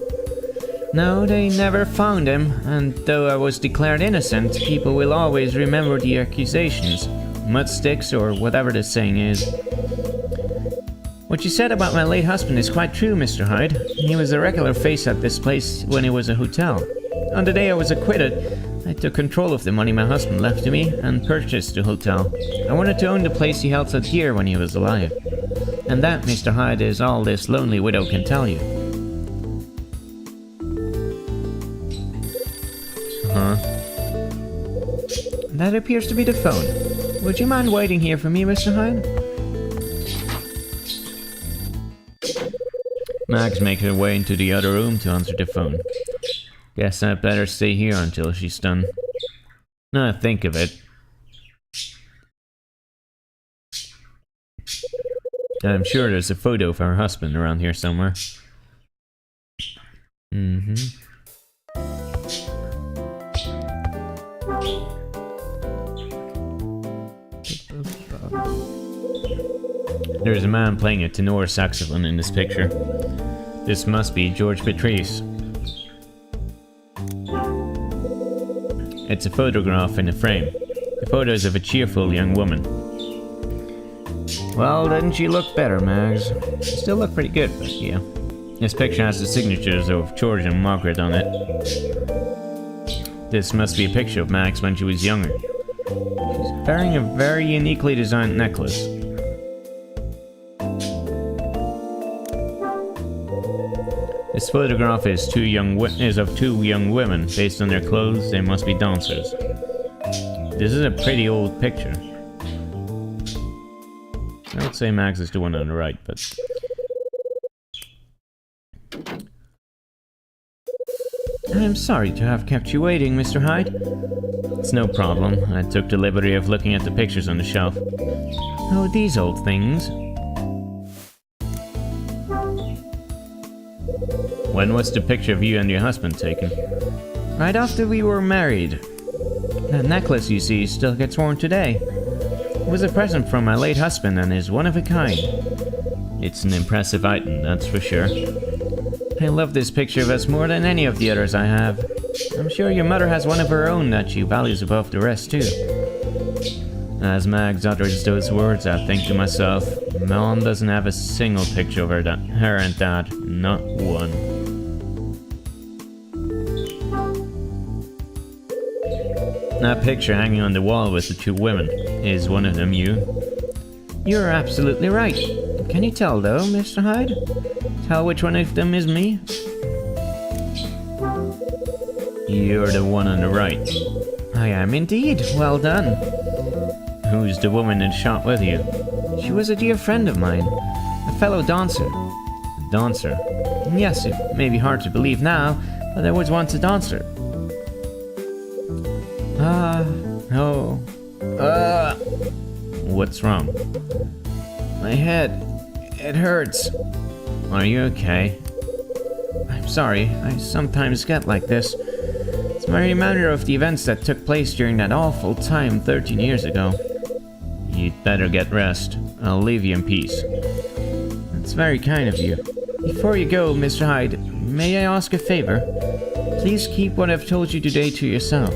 [SPEAKER 2] No, they never found him, and though I was declared innocent, people will always remember the accusations. Mud sticks, or whatever the saying is. What you said about my late husband is quite true, Mr. Hyde. He was a regular face at this place when it was a hotel. On the day I was acquitted, I took control of the money my husband left to me and purchased the hotel. I wanted to own the place he held so dear when he was alive. And that, Mr. Hyde, is all this lonely widow can tell you. That appears to be the phone. Would you mind waiting here for me, Mr. Hyde?
[SPEAKER 1] Max makes her way into the other room to answer the phone. Guess I'd better stay here until she's done. Now I think of it. I'm sure there's a photo of her husband around here somewhere. There's a man playing a tenor saxophone in this picture. This must be George Patrice. It's a photograph in a frame. The photo is of a cheerful young woman.
[SPEAKER 2] Well, didn't she look better, Mags?
[SPEAKER 1] Still look pretty good, but yeah. This picture has the signatures of George and Margaret on it. This must be a picture of Max when she was younger.
[SPEAKER 2] She's wearing a very uniquely designed necklace.
[SPEAKER 1] This photograph is of two young women. Based on their clothes, they must be dancers. This is a pretty old picture. I would say Max is the one on the right, but...
[SPEAKER 2] I'm sorry to have kept you waiting, Mr. Hyde.
[SPEAKER 1] It's no problem. I took the liberty of looking at the pictures on the shelf.
[SPEAKER 2] Oh, these old things.
[SPEAKER 1] When was the picture of you and your husband taken?
[SPEAKER 2] Right after we were married. That necklace you see still gets worn today. It was a present from my late husband and is one of a kind.
[SPEAKER 1] It's an impressive item, that's for sure.
[SPEAKER 2] I love this picture of us more than any of the others I have. I'm sure your mother has one of her own that she values above the rest too.
[SPEAKER 1] As Mags utters those words, I think to myself, Mom doesn't have a single picture of her and Dad, not one. That picture hanging on the wall with the two women, is one of them you?
[SPEAKER 2] You're absolutely right. Can you tell though, Mr. Hyde? Tell which one of them is me?
[SPEAKER 1] You're the one on the right.
[SPEAKER 2] I am indeed. Well done.
[SPEAKER 1] Who's the woman in the shot with you?
[SPEAKER 2] She was a dear friend of mine. A fellow dancer.
[SPEAKER 1] A dancer?
[SPEAKER 2] Yes, it may be hard to believe now, but I was once a dancer.
[SPEAKER 1] What's wrong?
[SPEAKER 2] My head. It hurts.
[SPEAKER 1] Are you okay?
[SPEAKER 2] I'm sorry, I sometimes get like this. It's my reminder of the events that took place during that awful time 13 years ago.
[SPEAKER 1] You'd better get rest. I'll leave you in peace.
[SPEAKER 2] That's very kind of you. Before you go, Mr. Hyde, may I ask a favor? Please keep what I've told you today to yourself.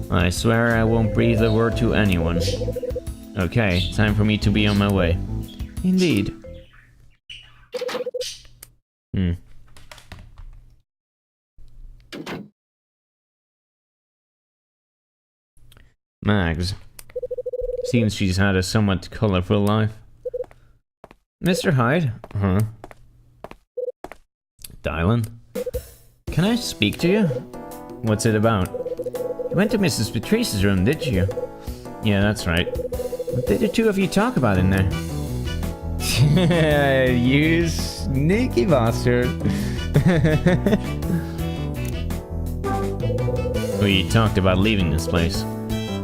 [SPEAKER 1] I swear I won't breathe a word to anyone. Okay, time for me to be on my way.
[SPEAKER 2] Indeed.
[SPEAKER 1] Mags. Seems she's had a somewhat colorful life.
[SPEAKER 2] Mr. Hyde?
[SPEAKER 1] Huh? Dylan?
[SPEAKER 2] Can I speak to you?
[SPEAKER 1] What's it about?
[SPEAKER 2] You went to Mrs. Patrice's room, did you?
[SPEAKER 1] Yeah, that's right.
[SPEAKER 2] What did the two of you talk about in there?
[SPEAKER 1] You sneaky bastard. We talked about leaving this place.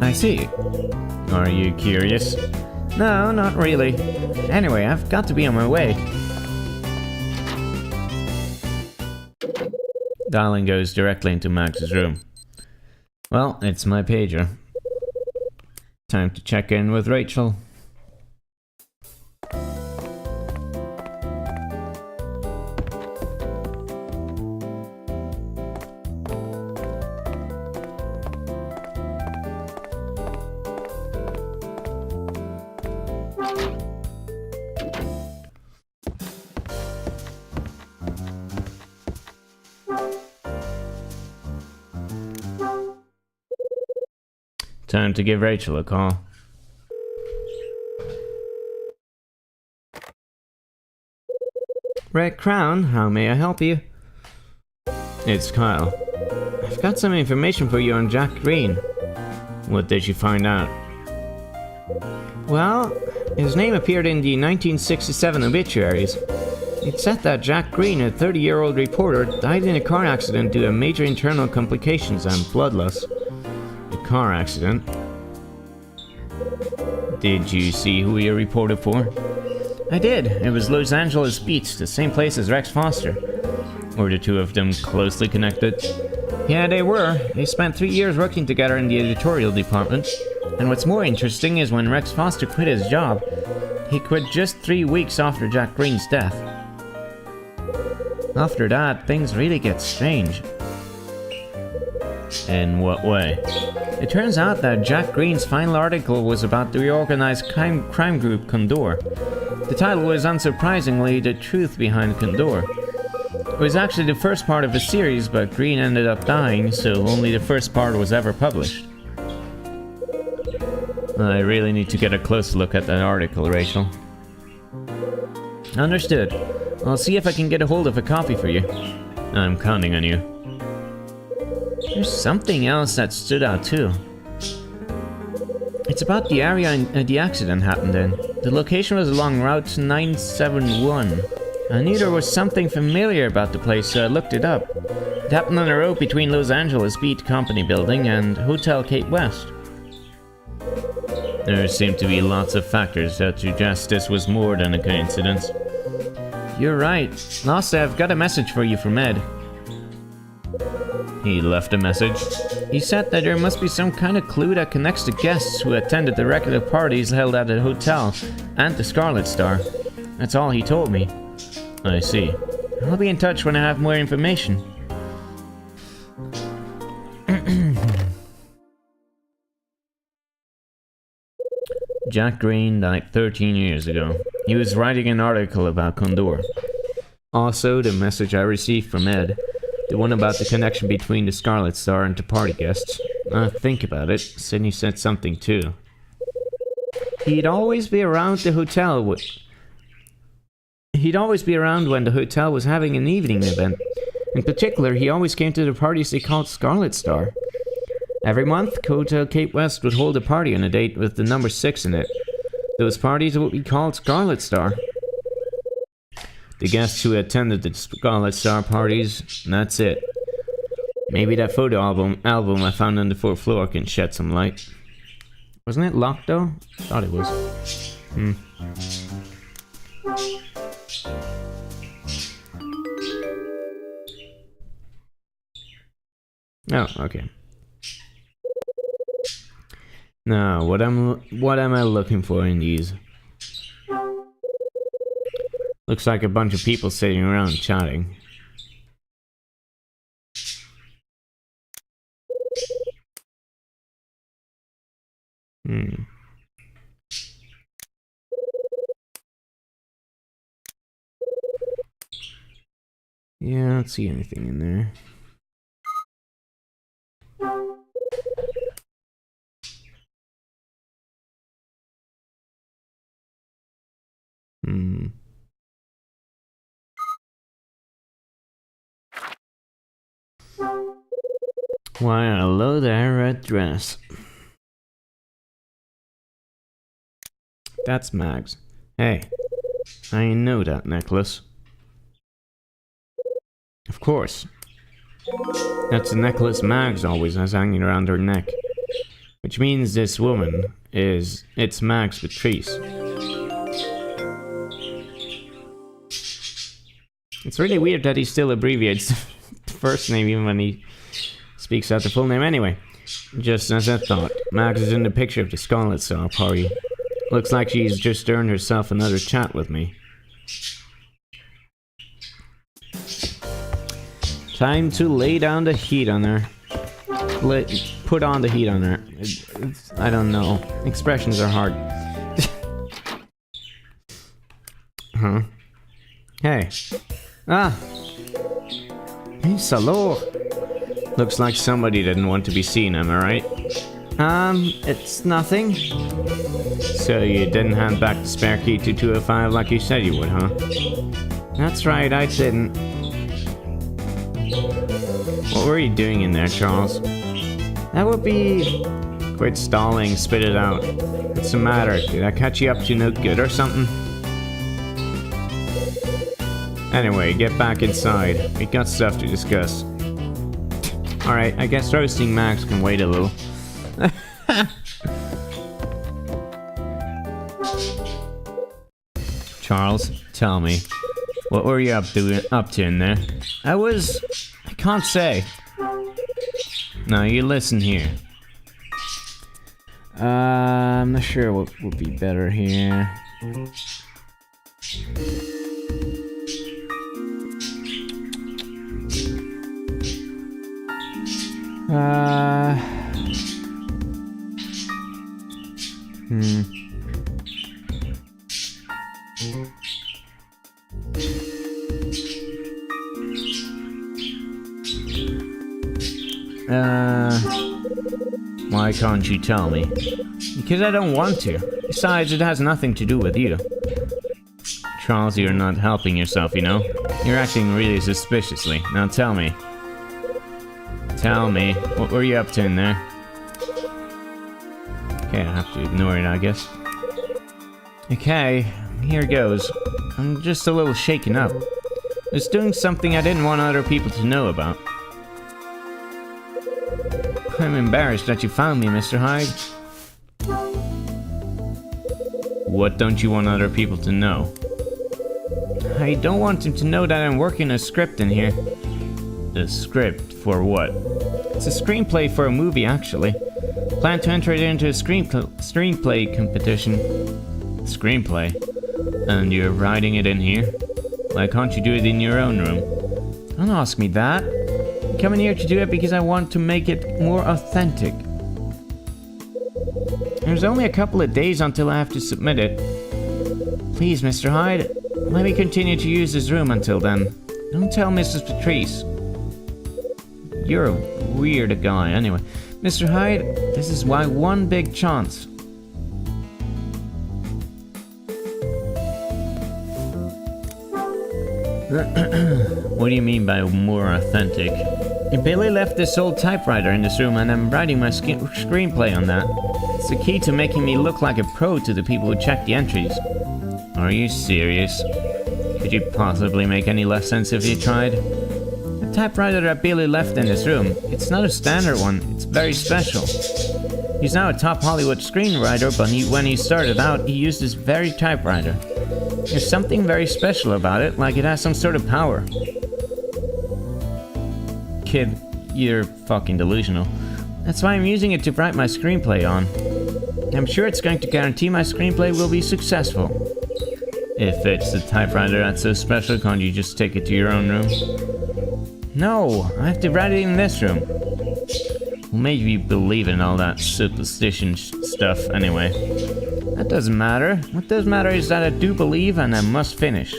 [SPEAKER 2] I see.
[SPEAKER 1] Are you curious?
[SPEAKER 2] No, not really. Anyway, I've got to be on my way.
[SPEAKER 1] Dylan goes directly into Max's room. Well, it's my pager. Time to check in with Rachel. Time to give Rachel a call.
[SPEAKER 2] Red Crown, how may I help you?
[SPEAKER 1] It's Kyle.
[SPEAKER 2] I've got some information for you on Jack Green.
[SPEAKER 1] What did you find out?
[SPEAKER 2] Well, his name appeared in the 1967 obituaries. It said that Jack Green, a 30-year-old reporter, died in a car accident due to major internal complications and blood loss.
[SPEAKER 1] Car accident. Did you see who he reported for?
[SPEAKER 2] I did. It was Los Angeles Beach, the same place as Rex Foster.
[SPEAKER 1] Were the two of them closely connected?
[SPEAKER 2] Yeah, they were. They spent 3 years working together in the editorial department. And what's more interesting is when Rex Foster quit his job, he quit just 3 weeks after Jack Green's death. After that, things really get strange.
[SPEAKER 1] In what way?
[SPEAKER 2] It turns out that Jack Green's final article was about the reorganized crime group Condor. The title was unsurprisingly The Truth Behind Condor. It was actually the first part of a series, but Green ended up dying, so only the first part was ever published.
[SPEAKER 1] I really need to get a close look at that article, Rachel.
[SPEAKER 2] Understood. I'll see if I can get a hold of a copy for you.
[SPEAKER 1] I'm counting on you.
[SPEAKER 2] There's something else that stood out too. It's about the area the accident happened in. The location was along Route 971. I knew there was something familiar about the place, so I looked it up. It happened on the road between Los Angeles Beat Company Building and Hotel Cape West.
[SPEAKER 1] There seem to be lots of factors that suggest this was more than a coincidence.
[SPEAKER 2] You're right. Lastly, I've got a message for you from Ed.
[SPEAKER 1] He left a message?
[SPEAKER 2] He said that there must be some kind of clue that connects the guests who attended the regular parties held at the hotel and the Scarlet Star. That's all he told me.
[SPEAKER 1] I see.
[SPEAKER 2] I'll be in touch when I have more information.
[SPEAKER 1] Jack Green died 13 years ago. He was writing an article about Condor.
[SPEAKER 2] Also, the message I received from Ed. The one about the connection between the Scarlet Star and the party guests.
[SPEAKER 1] Think about it. Sydney said something too.
[SPEAKER 2] He'd always be around when the hotel was having an evening event. In particular, he always came to the parties they called Scarlet Star. Every month, Hotel Cape West would hold a party on a date with the number 6 in it. Those parties would be called Scarlet Star. The guests who attended the Scarlet Star parties, that's it. Maybe that photo album I found on the 4th floor can shed some light. Wasn't it locked though? Thought it was.
[SPEAKER 1] Oh, okay. Now, what am I looking for in these? Looks like a bunch of people sitting around chatting. Yeah, I don't see anything in there. Why, hello there, red dress. That's Mags. Hey, I know that necklace. Of course. That's the necklace Mags always has hanging around her neck. Which means this woman it's Mags Patrice. It's really weird that he still abbreviates the first name even when he speaks out the full name. Anyway, just as I thought, Mags is in the picture of the Scarlet Star party. Looks like she's just earned herself another chat with me. Time to lay down the heat on her. Put on the heat on her. I don't know. Expressions are hard. Huh? Hey. Ah! Hey, Salor! Looks like somebody didn't want to be seen, am I right? It's nothing. So you didn't hand back the spare key to 205 like you said you would, huh? That's right, I didn't. What were you doing in there, Charles? That would be... Quit stalling, spit it out. What's the matter? Did I catch you up to no good or something? Anyway, get back inside. We got stuff to discuss. Alright, I guess roasting Max can wait a little. Charles, tell me. What were you up to in there? I can't say. No, you listen here. I'm not sure what would be better here. Why can't you tell me? Because I don't want to. Besides, it has nothing to do with you. Charles, you're not helping yourself, you know? You're acting really suspiciously. Now tell me. Tell me, what were you up to in there? Okay, I have to ignore it, I guess. Okay, here goes. I'm just a little shaken up. I was doing something I didn't want other people to know about. I'm embarrassed that you found me, Mr. Hyde. What don't you want other people to know? I don't want them to know that I'm working a script in here. A script for what? It's a screenplay for a movie, actually. Plan to enter it into a screenplay competition. Screenplay? And you're writing it in here? Why can't you do it in your own room? Don't ask me that. I'm coming here to do it because I want to make it more authentic. There's only a couple of days until I have to submit it. Please, Mr. Hyde, let me continue to use this room until then. Don't tell Mrs. Patrice. You're a weird guy, anyway. Mr. Hyde, this is my one big chance. What do you mean by more authentic? Billy left this old typewriter in this room and I'm writing my screenplay on that. It's the key to making me look like a pro to the people who check the entries. Are you serious? Could you possibly make any less sense if you tried? The typewriter that Billy left in this room, it's not a standard one, it's very special. He's now a top Hollywood screenwriter, but when he started out, he used this very typewriter.
[SPEAKER 2] There's something very special about it, like it has some sort of power. Kid, you're fucking delusional. That's why I'm using it to write my screenplay on. I'm sure it's going to guarantee my screenplay will be successful. If it's the typewriter that's so special, can't you just take it to your own room? No, I have to write it in this room. Well, maybe you believe in all that superstition stuff anyway. That doesn't matter. What does matter is that I do believe and I must finish.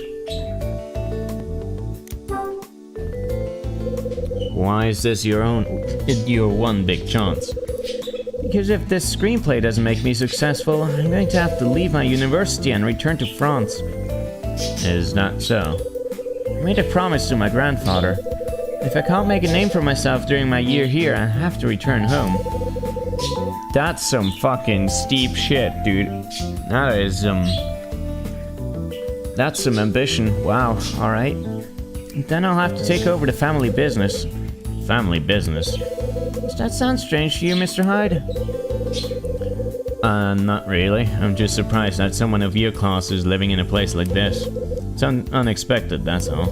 [SPEAKER 2] Why is this your one big chance? Because if this screenplay doesn't make me successful, I'm going to have to leave my university and return to France. Is that so? I made a promise to my grandfather. If I can't make a name for myself during my year here, I have to return home. That's some fucking steep shit, dude. That is, that's some ambition. Wow, alright. Then I'll have to take over the family business. Family business? Does that sound strange to you, Mr. Hyde? Not really. I'm just surprised that someone of your class is living in a place like this. It's unexpected, that's all.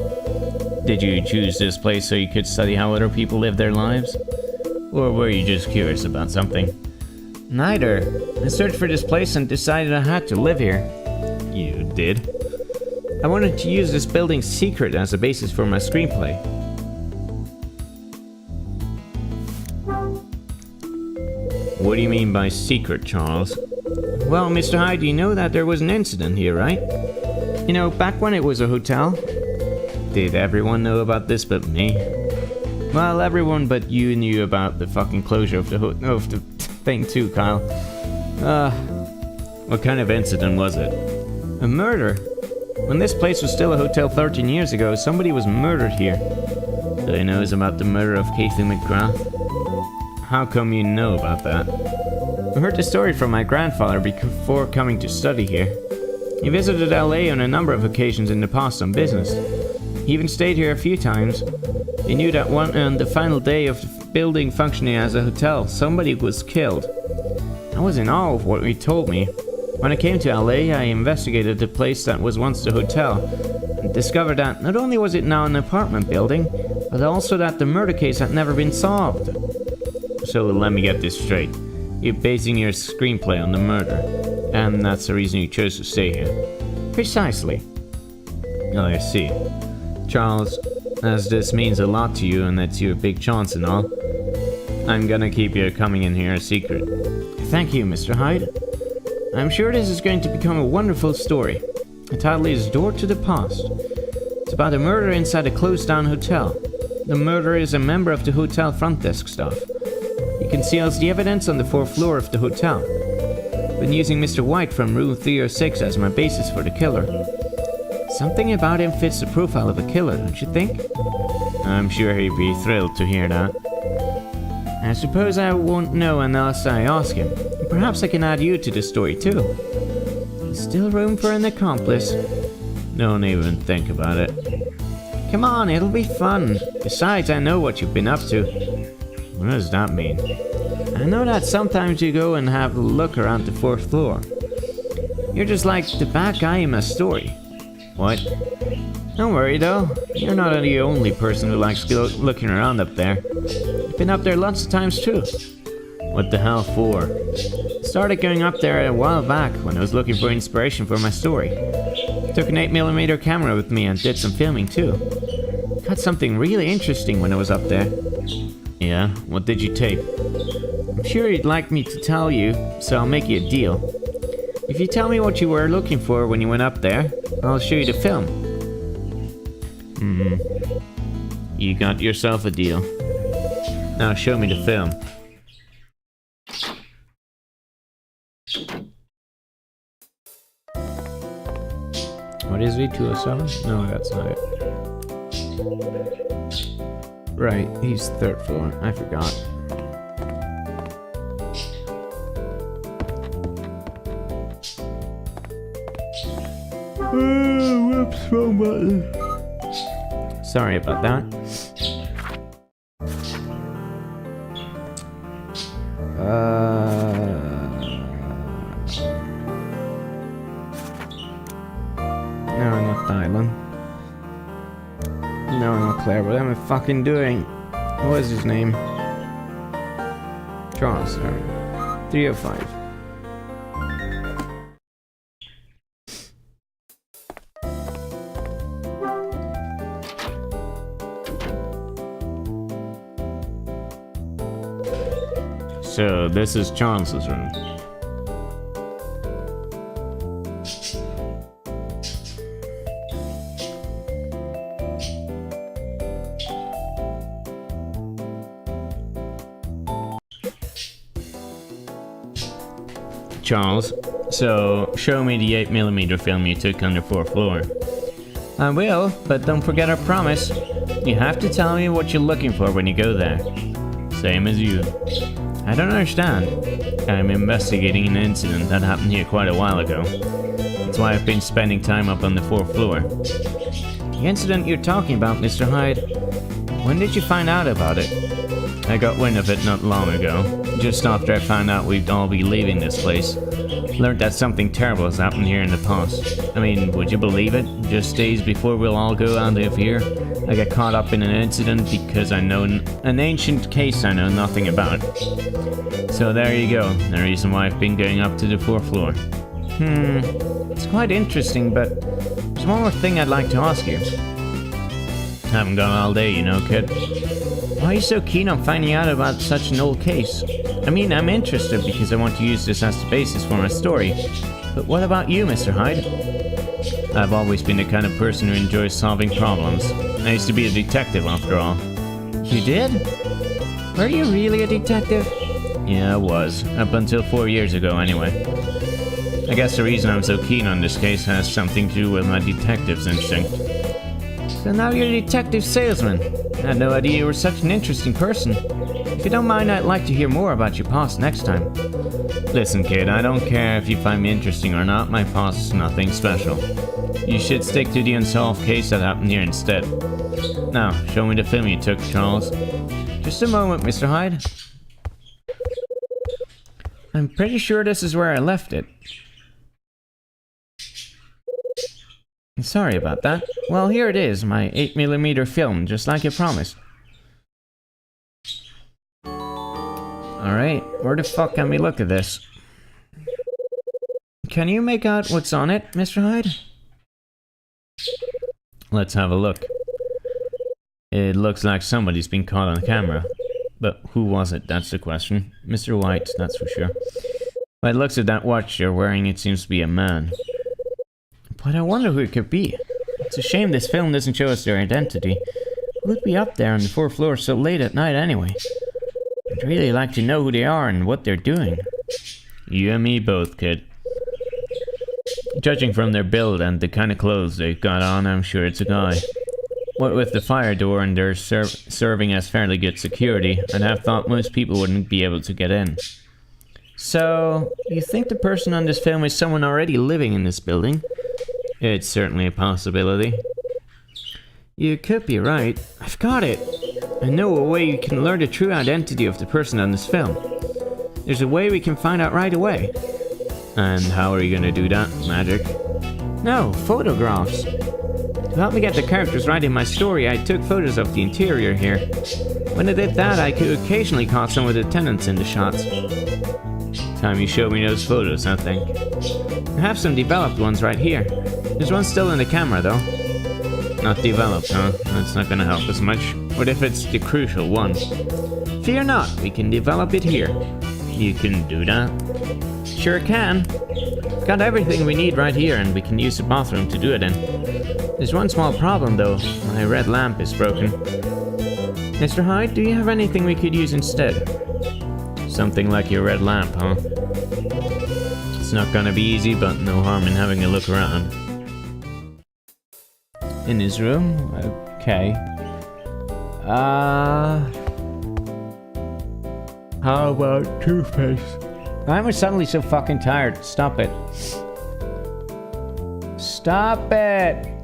[SPEAKER 2] Did you choose this place so you could study how other people live their lives? Or were you just curious about something? Neither. I searched for this place and decided I had to live here. You did? I wanted to use this building's secret as a basis for my screenplay. What do you mean by secret, Charles? Well, Mr. Hyde, you know that there was an incident here, right? You know, back when it was a hotel. Did everyone know about this but me? Well, everyone but you knew about the fucking closure of the thing too, Kyle. What kind of incident was it? A murder. When this place was still a hotel 13 years ago, somebody was murdered here. Do they know about the murder of Kathy McGrath? How come you know about that? I heard the story from my grandfather before coming to study here. He visited LA on a number of occasions in the past on business. He even stayed here a few times. He knew that on the final day of the building functioning as a hotel, somebody was killed. I was in awe of what he told me. When I came to LA, I investigated the place that was once the hotel and discovered that not only was it now an apartment building, but also that the murder case had never been solved. So let me get this straight. You're basing your screenplay on the murder, and that's the reason you chose to stay here. Precisely. Oh, I see. Charles, as this means a lot to you and it's your big chance and all, I'm gonna keep your coming in here a secret. Thank you, Mr. Hyde. I'm sure this is going to become a wonderful story. The title is Door to the Past. It's about a murder inside a closed-down hotel. The murderer is a member of the hotel front desk staff. He conceals the evidence on the 4th floor of the hotel. Been using Mr. White from room 306 as my basis for the killer. Something about him fits the profile of a killer, don't you think? I'm sure he'd be thrilled to hear that. I suppose I won't know unless I ask him. Perhaps I can add you to the story too. Still room for an accomplice. Don't even think about it. Come on, it'll be fun. Besides, I know what you've been up to. What does that mean? I know that sometimes you go and have a look around the 4th floor. You're just like the bad guy in my story. What? Don't worry though, you're not the only person who likes looking around up there. I've been up there lots of times too. What the hell for? Started going up there a while back when I was looking for inspiration for my story. Took an 8mm camera with me and did some filming too. Got something really interesting when I was up there. Yeah, what did you take? I'm sure you'd like me to tell you, so I'll make you a deal. If you tell me what you were looking for when you went up there, I'll show you the film. You got yourself a deal. Now show me the film. What is it, 207? No, that's not it. Right, he's 3rd floor. I forgot. Whoops, wrong button. Sorry about that. island. No, not Claire, what am I fucking doing? What is his name? Charles, sorry. 305.
[SPEAKER 1] So, this is Charles's room. Charles, so show me the 8mm film you took on the 4th floor.
[SPEAKER 2] I will, but don't forget our promise. You have to tell me what you're looking for when you go there.
[SPEAKER 1] Same as you.
[SPEAKER 2] I don't understand.
[SPEAKER 1] I'm investigating an incident that happened here quite a while ago. That's why I've been spending time up on the 4th floor.
[SPEAKER 2] The incident you're talking about, Mr. Hyde. When did you find out about it?
[SPEAKER 1] I got wind of it not long ago, just after I found out we'd all be leaving this place. Learned that something terrible has happened here in the past. I mean, would you believe it? Just days before we'll all go out of here, I got caught up in an incident because I know an ancient case I know nothing about. So there you go, the reason why I've been going up to the 4th floor.
[SPEAKER 2] It's quite interesting, but there's one more thing I'd like to ask you.
[SPEAKER 1] Haven't gone all day, you know, kid.
[SPEAKER 2] Why are you so keen on finding out about such an old case? I mean, I'm interested because I want to use this as the basis for my story. But what about you, Mr. Hyde?
[SPEAKER 1] I've always been the kind of person who enjoys solving problems. I used to be a detective, after all.
[SPEAKER 2] You did? Were you really a detective?
[SPEAKER 1] Yeah, I was. Up until 4 years ago, anyway. I guess the reason I'm so keen on this case has something to do with my detective's instinct.
[SPEAKER 2] So now you're a detective salesman. I had no idea you were such an interesting person. If you don't mind, I'd like to hear more about your past next time.
[SPEAKER 1] Listen, kid, I don't care if you find me interesting or not, my past is nothing special. You should stick to the unsolved case that happened here instead. Now, show me the film you took, Charles.
[SPEAKER 2] Just a moment, Mr. Hyde. I'm pretty sure this is where I left it. Sorry about that. Well, here it is, my 8mm film, just like you promised. Alright, where the fuck can we look at this? Can you make out what's on it, Mr. Hyde?
[SPEAKER 1] Let's have a look. It looks like somebody's been caught on camera. But who was it? That's the question. Mr. White, that's for sure. By the looks of that watch you're wearing, it seems to be a man.
[SPEAKER 2] But I wonder who it could be. It's a shame this film doesn't show us their identity. Who would be up there on the 4th floor so late at night anyway? I'd really like to know who they are and what they're doing.
[SPEAKER 1] You and me both, kid. Judging from their build and the kind of clothes they've got on, I'm sure it's a guy. What with the fire door and they're serving as fairly good security, I'd have thought most people wouldn't be able to get in.
[SPEAKER 2] So, you think the person on this film is someone already living in this building?
[SPEAKER 1] It's certainly a possibility.
[SPEAKER 2] You could be right. I've got it. I know a way you can learn the true identity of the person on this film. There's a way we can find out right away.
[SPEAKER 1] And how are you gonna do that? Magic?
[SPEAKER 2] No, photographs. To help me get the characters right in my story, I took photos of the interior here. When I did that, I could occasionally caught some of the tenants in the shots.
[SPEAKER 1] Time you showed me those photos, I think.
[SPEAKER 2] I have some developed ones right here. There's one still in the camera, though.
[SPEAKER 1] Not developed, huh? That's not gonna help us much. What if it's the crucial one?
[SPEAKER 2] Fear not, we can develop it here.
[SPEAKER 1] You can do that?
[SPEAKER 2] Sure can. Got everything we need right here, and we can use the bathroom to do it in. There's one small problem, though. My red lamp is broken. Mr. Hyde, do you have anything we could use instead?
[SPEAKER 1] Something like your red lamp, huh? It's not gonna be easy, but no harm in having a look around.
[SPEAKER 2] In his room? Okay. How about toothpaste? Why am I suddenly so fucking tired? Stop it. Stop it!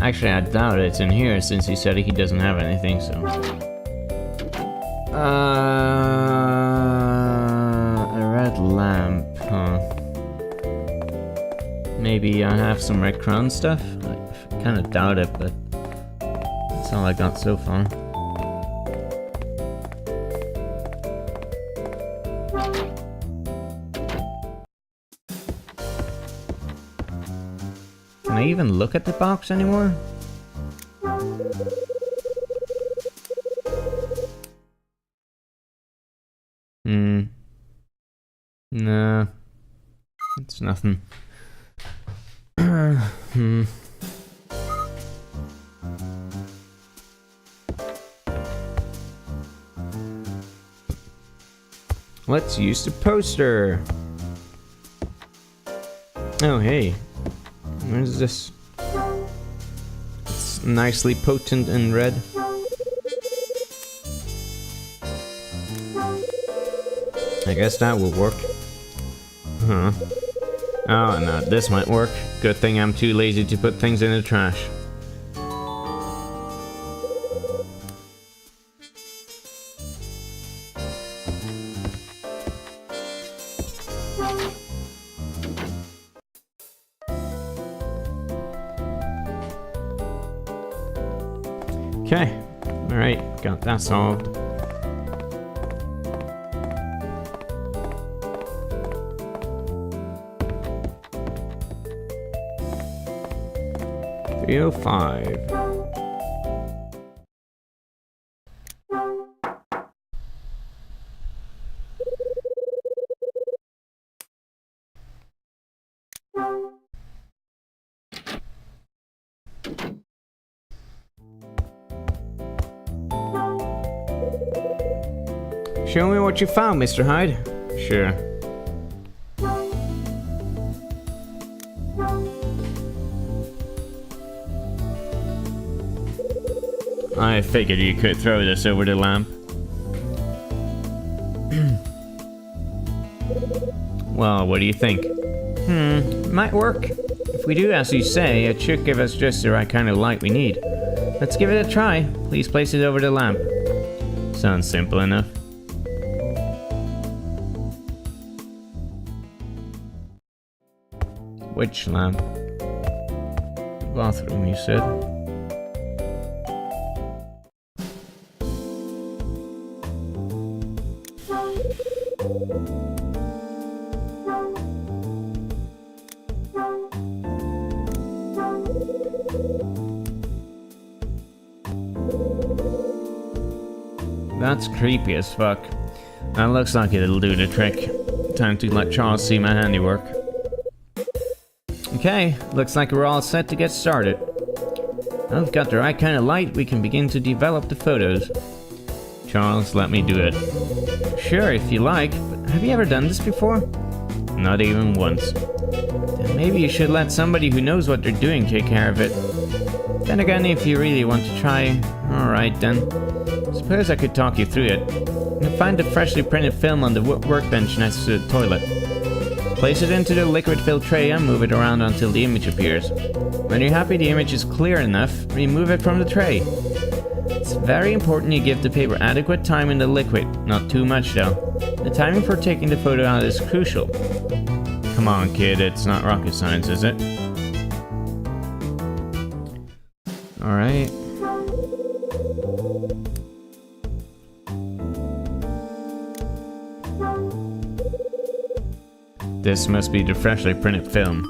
[SPEAKER 1] Actually, I doubt it's in here since he said he doesn't have anything, so... A red lamp, huh? Maybe I have some red crown stuff? I kinda doubt it, but... That's all I got so far. Can I even look at the box anymore? Nah. It's nothing. Let's use the poster. Oh, hey. What is this? It's nicely potent and red. I guess that will work. Huh. Oh, no, this might work. Good thing I'm too lazy to put things in the trash. Okay, alright, got that solved. .305. Show me what you found, Mr. Hyde. Sure. I figured you could throw this over the lamp. Well, what do you think? Might work. If we do as you say, it should give us just the right kind of light we need. Let's give it a try. Please place it over the lamp. Sounds simple enough. Which lamp? Bathroom, you said. That's creepy as fuck. That looks like it'll do the trick. Time to let Charles see my handiwork. Okay, looks like we're all set to get started. Now we've got the right kind of light, we can begin to develop the photos. Charles, let me do it. Sure, if you like, but have you ever done this before? Not even once. Then maybe you should let somebody who knows what they're doing take care of it. Then again, if you really want to try, alright then. Suppose I could talk you through it. You'll find the freshly printed film on the workbench next to the toilet. Place it into the liquid-filled tray and move it around until the image appears. When you're happy the image is clear enough, remove it from the tray. It's very important you give the paper adequate time in the liquid, not too much though. The timing for taking the photo out is crucial. Come on kid, it's not rocket science, is it? Alright. This must be the freshly printed film.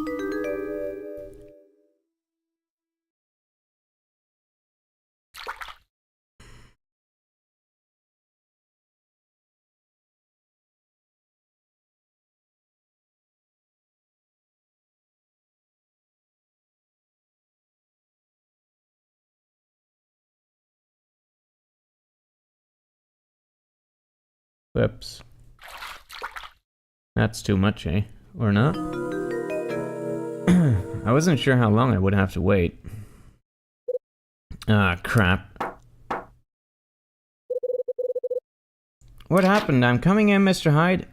[SPEAKER 1] Whoops. That's too much, eh? Or not? I wasn't sure how long I would have to wait. Ah, crap. What happened? I'm coming in, Mr. Hyde.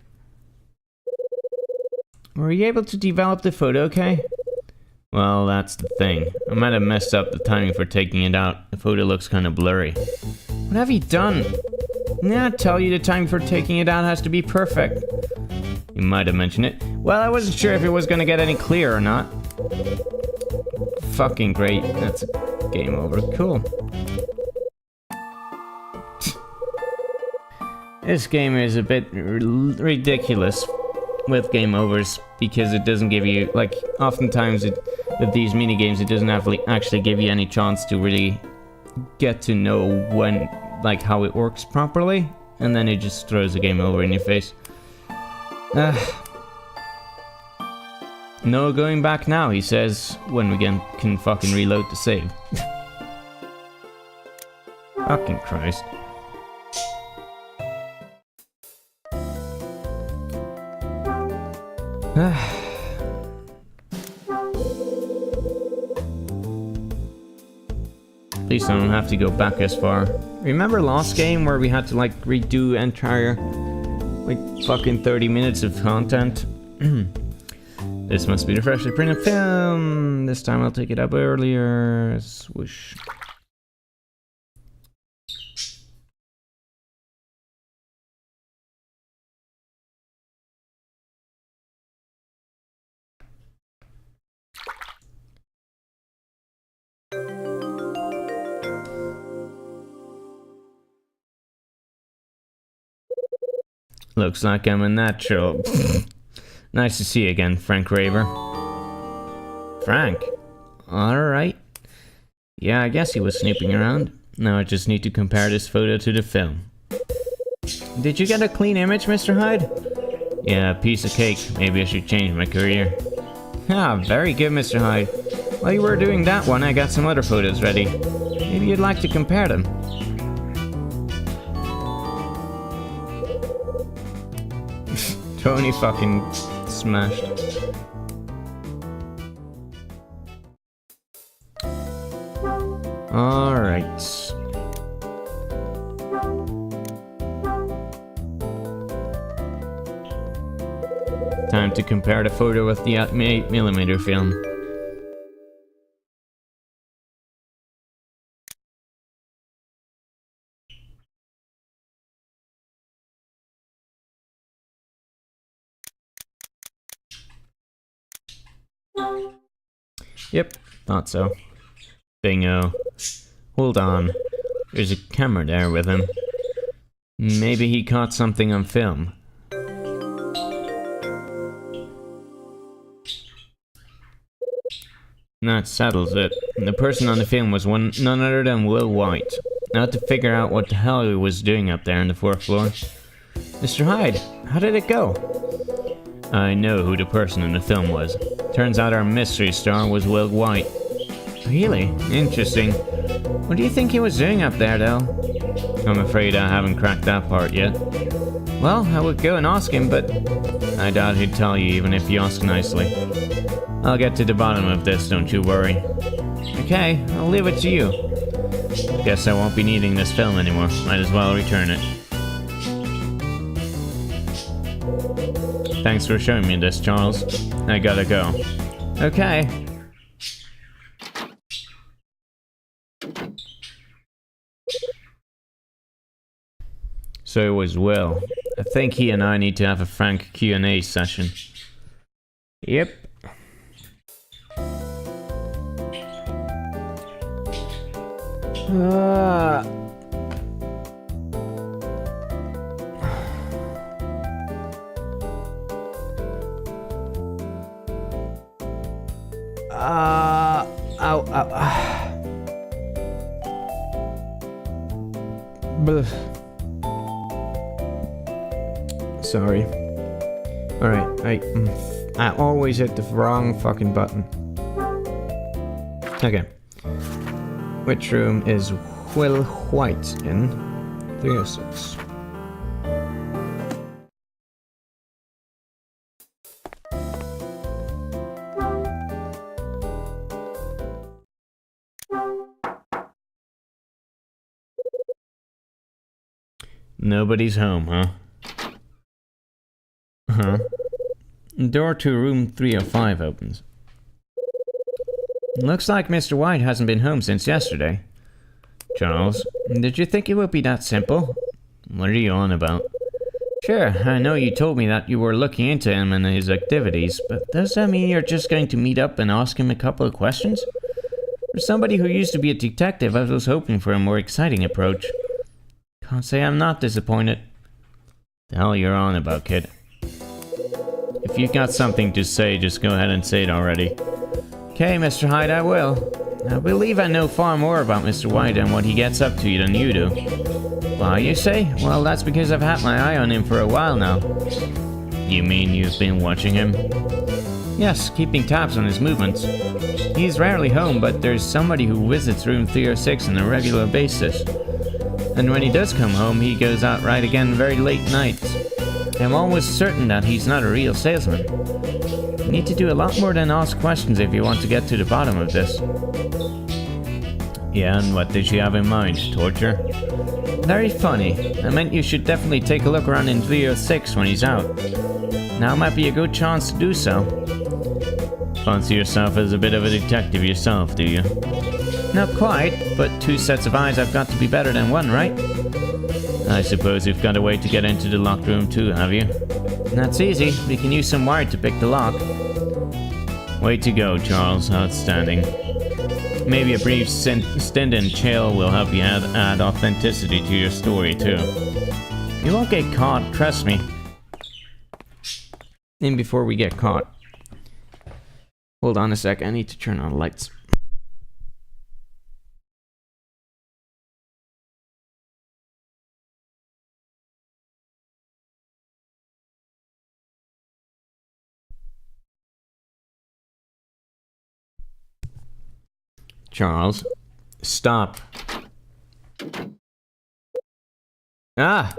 [SPEAKER 1] Were you able to develop the photo okay? Well, that's the thing. I might have messed up the timing for taking it out. The photo looks kind of blurry.
[SPEAKER 2] What have you done? Didn't I tell you the time for taking it out has to be perfect?
[SPEAKER 1] You might have mentioned it.
[SPEAKER 2] Well, I wasn't sure if it was gonna get any clearer or not.
[SPEAKER 1] Fucking great. That's game over. Cool. This game is a bit ridiculous with game overs because it doesn't give you, like, oftentimes with these mini games, it doesn't actually give you any chance to really get to know when, like, how it works properly, and then it just throws a game over in your face. No going back now, he says, when we can fucking reload the save. Fucking Christ. At least I don't have to go back as far.
[SPEAKER 2] Remember last game where we had to like redo entire like fucking 30 minutes of content?
[SPEAKER 1] This must be the freshly printed film.
[SPEAKER 2] This time I'll take it up earlier. Swoosh.
[SPEAKER 1] Looks like I'm a natural. Nice to see you again, Frank Raver.
[SPEAKER 2] Frank? Alright.
[SPEAKER 1] Yeah, I guess he was snooping around. Now I just need to compare this photo to the film.
[SPEAKER 2] Did you get a clean image, Mr. Hyde?
[SPEAKER 1] Yeah, piece of cake. Maybe I should change my career.
[SPEAKER 2] Ah, very good, Mr. Hyde. While you were doing that one, I got some other photos ready. Maybe you'd like to compare them.
[SPEAKER 1] Tony fucking smashed.
[SPEAKER 2] Alright.
[SPEAKER 1] Time to compare the photo with the 8mm film. Yep, thought so. Bingo. Hold on. There's a camera there with him. Maybe he caught something on film. That settles it. The person on the film was none other than Will White. I had to figure out what the hell he was doing up there on the 4th floor.
[SPEAKER 2] Mr. Hyde, how did it go?
[SPEAKER 1] I know who the person in the film was. Turns out our mystery star was Will White.
[SPEAKER 2] Really?
[SPEAKER 1] Interesting.
[SPEAKER 2] What do you think he was doing up there, though?
[SPEAKER 1] I'm afraid I haven't cracked that part yet.
[SPEAKER 2] Well, I would go and ask him, but
[SPEAKER 1] I doubt he'd tell you even if you ask nicely. I'll get to the bottom of this, don't you worry.
[SPEAKER 2] Okay, I'll leave it to you.
[SPEAKER 1] Guess I won't be needing this film anymore. Might as well return it. Thanks for showing me this, Charles. I gotta go.
[SPEAKER 2] Okay.
[SPEAKER 1] So it was Will. I think he and I need to have a frank Q&A session.
[SPEAKER 2] Yep. Ow, ow. Sorry. Alright, I always hit the wrong fucking button. Okay. Which room is Will White in? 306.
[SPEAKER 1] Nobody's home, huh? Door to room 305 opens.
[SPEAKER 2] Looks like Mr. White hasn't been home since yesterday.
[SPEAKER 1] Charles,
[SPEAKER 2] Did you think it would be that simple?
[SPEAKER 1] what are you on about?
[SPEAKER 2] Sure, I know you told me that you were looking into him and his activities, but does that mean you're just going to meet up and ask him a couple of questions? For somebody who used to be a detective, I was hoping for a more exciting approach. Can't say I'm not disappointed.
[SPEAKER 1] The hell you're on about, kid? If you've got something to say, just go ahead and say it already.
[SPEAKER 2] Okay, Mr. Hyde, I will. I believe I know far more about Mr. White and what he gets up to than you do. Why, you say? Well, that's because I've had my eye on him for a while now.
[SPEAKER 1] You mean you've been watching him?
[SPEAKER 2] Yes, keeping tabs on his movements. He's rarely home, but there's somebody who visits room 306 on a regular basis. And when he does come home, he goes out right again very late nights. I'm almost certain that he's not a real salesman. You need to do a lot more than ask questions if you want to get to the bottom of this.
[SPEAKER 1] Yeah, and what did she have in mind? Torture?
[SPEAKER 2] Very funny. I meant you should definitely take a look around in 306 when he's out. Now might be a good chance to do so.
[SPEAKER 1] Fancy yourself as a bit of a detective yourself, do you?
[SPEAKER 2] Not quite, but 2 sets of eyes have got to be better than 1, right?
[SPEAKER 1] I suppose you've got a way to get into the locked room too, have you?
[SPEAKER 2] That's easy. We can use some wire to pick the lock.
[SPEAKER 1] Way to go, Charles. Outstanding. Maybe a brief stint in jail will help you add authenticity to your story, too.
[SPEAKER 2] You won't get caught, trust me. In before we get caught. Hold on a sec, I need to turn on the lights.
[SPEAKER 1] Charles, stop.
[SPEAKER 2] Ah!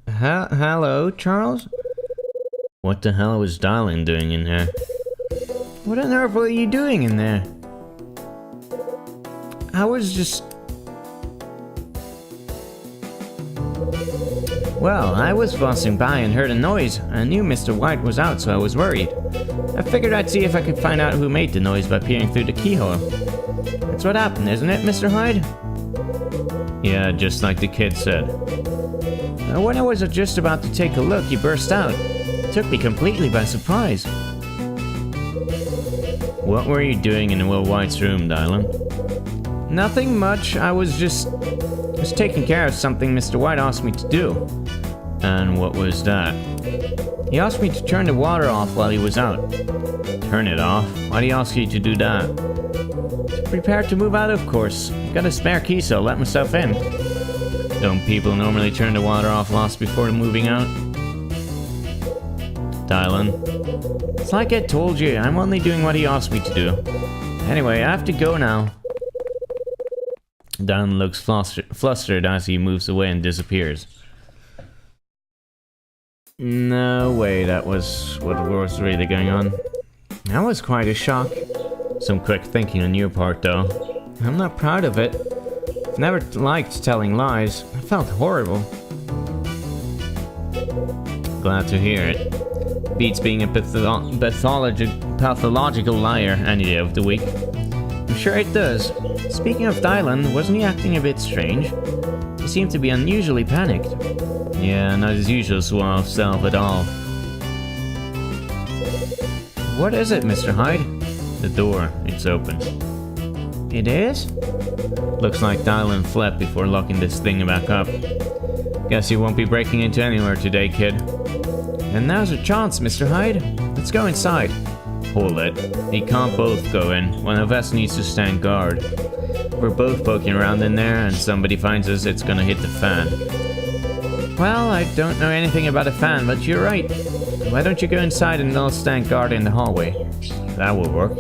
[SPEAKER 2] Hello, Charles?
[SPEAKER 1] What the hell was Darlin doing in here?
[SPEAKER 2] What on earth were you doing in there? I was just... Well, I was passing by and heard a noise. I knew Mr. White was out, so I was worried. I figured I'd see if I could find out who made the noise by peering through the keyhole. That's what happened, isn't it, Mr. Hyde?
[SPEAKER 1] Yeah, just like the kid said.
[SPEAKER 2] When I was just about to take a look, you burst out. It took me completely by surprise.
[SPEAKER 1] What were you doing in Will White's room, Dylan?
[SPEAKER 2] Nothing much. I was taking care of something Mr. White asked me to do.
[SPEAKER 1] And what was that?
[SPEAKER 2] He asked me to turn the water off while he was out.
[SPEAKER 1] Turn it off? Why'd he ask you to do that?
[SPEAKER 2] Prepare to move out, of course. Got a spare key, so I'll let myself in.
[SPEAKER 1] Don't people normally turn the water off last before moving out? Dylan?
[SPEAKER 2] It's like I told you, I'm only doing what he asked me to do. Anyway, I have to go now.
[SPEAKER 1] Dan looks flustered as he moves away and disappears. No way, that was what was really going on.
[SPEAKER 2] That was quite a shock.
[SPEAKER 1] Some quick thinking on your part, though.
[SPEAKER 2] I'm not proud of it. I've never liked telling lies. I felt horrible.
[SPEAKER 1] Glad to hear it. Beats being a pathological liar any day of the week.
[SPEAKER 2] I'm sure it does. Speaking of Dylan, wasn't he acting a bit strange? He seemed to be unusually panicked.
[SPEAKER 1] Yeah, not his usual suave self at all.
[SPEAKER 2] What is it, Mr. Hyde?
[SPEAKER 1] The door, it's open.
[SPEAKER 2] It is?
[SPEAKER 1] Looks like Dylan fled before locking this thing back up. Guess you won't be breaking into anywhere today, kid.
[SPEAKER 2] And now's your chance, Mr. Hyde. Let's go inside.
[SPEAKER 1] Hold it. We can't both go in. One of us needs to stand guard. We're both poking around in there and somebody finds us, it's gonna hit the fan.
[SPEAKER 2] Well, I don't know anything about a fan, but you're right. Why don't you go inside and I'll stand guard in the hallway?
[SPEAKER 1] That will work.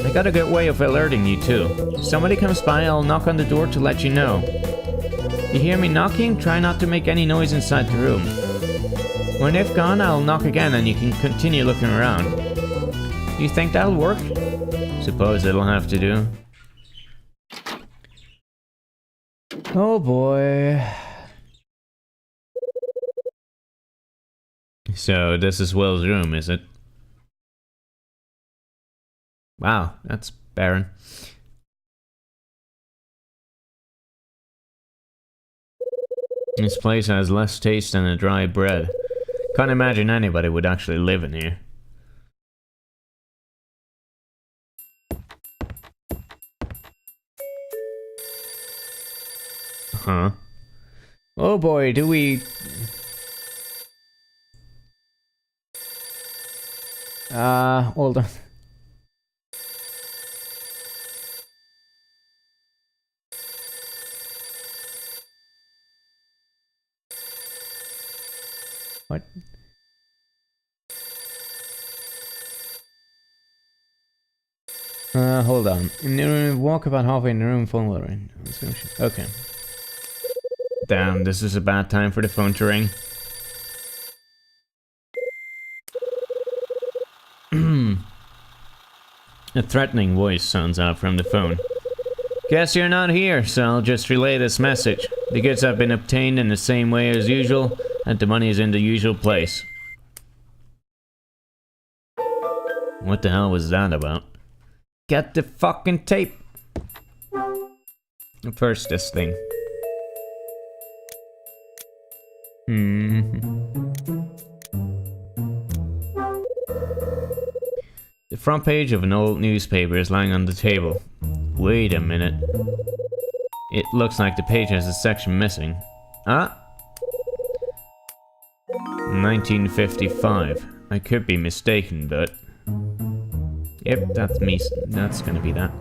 [SPEAKER 2] I got a good way of alerting you too. If somebody comes by, I'll knock on the door to let you know. You hear me knocking? Try not to make any noise inside the room. When they've gone, I'll knock again and you can continue looking around. Do you think that'll work?
[SPEAKER 1] Suppose it'll have to do.
[SPEAKER 2] Oh boy.
[SPEAKER 1] So this is Will's room, is it? Wow, that's barren. This place has less taste than a dry bread. Can't imagine anybody would actually live in here. Huh? Oh boy, do we... hold on. What? Hold on. In the room, walk about halfway in the room, phone will ring. Okay. Damn, this is a bad time for the phone to ring. A threatening voice sounds out from the phone. Guess you're not here, so I'll just relay this message. The goods have been obtained in the same way as usual, and the money is in the usual place. What the hell was that about? Get the fucking tape! First, this thing. The front page of an old newspaper is lying on the table. Wait a minute. It looks like the page has a section missing. Ah! 1955. I could be mistaken, but... Yep, that's me. That's gonna be that.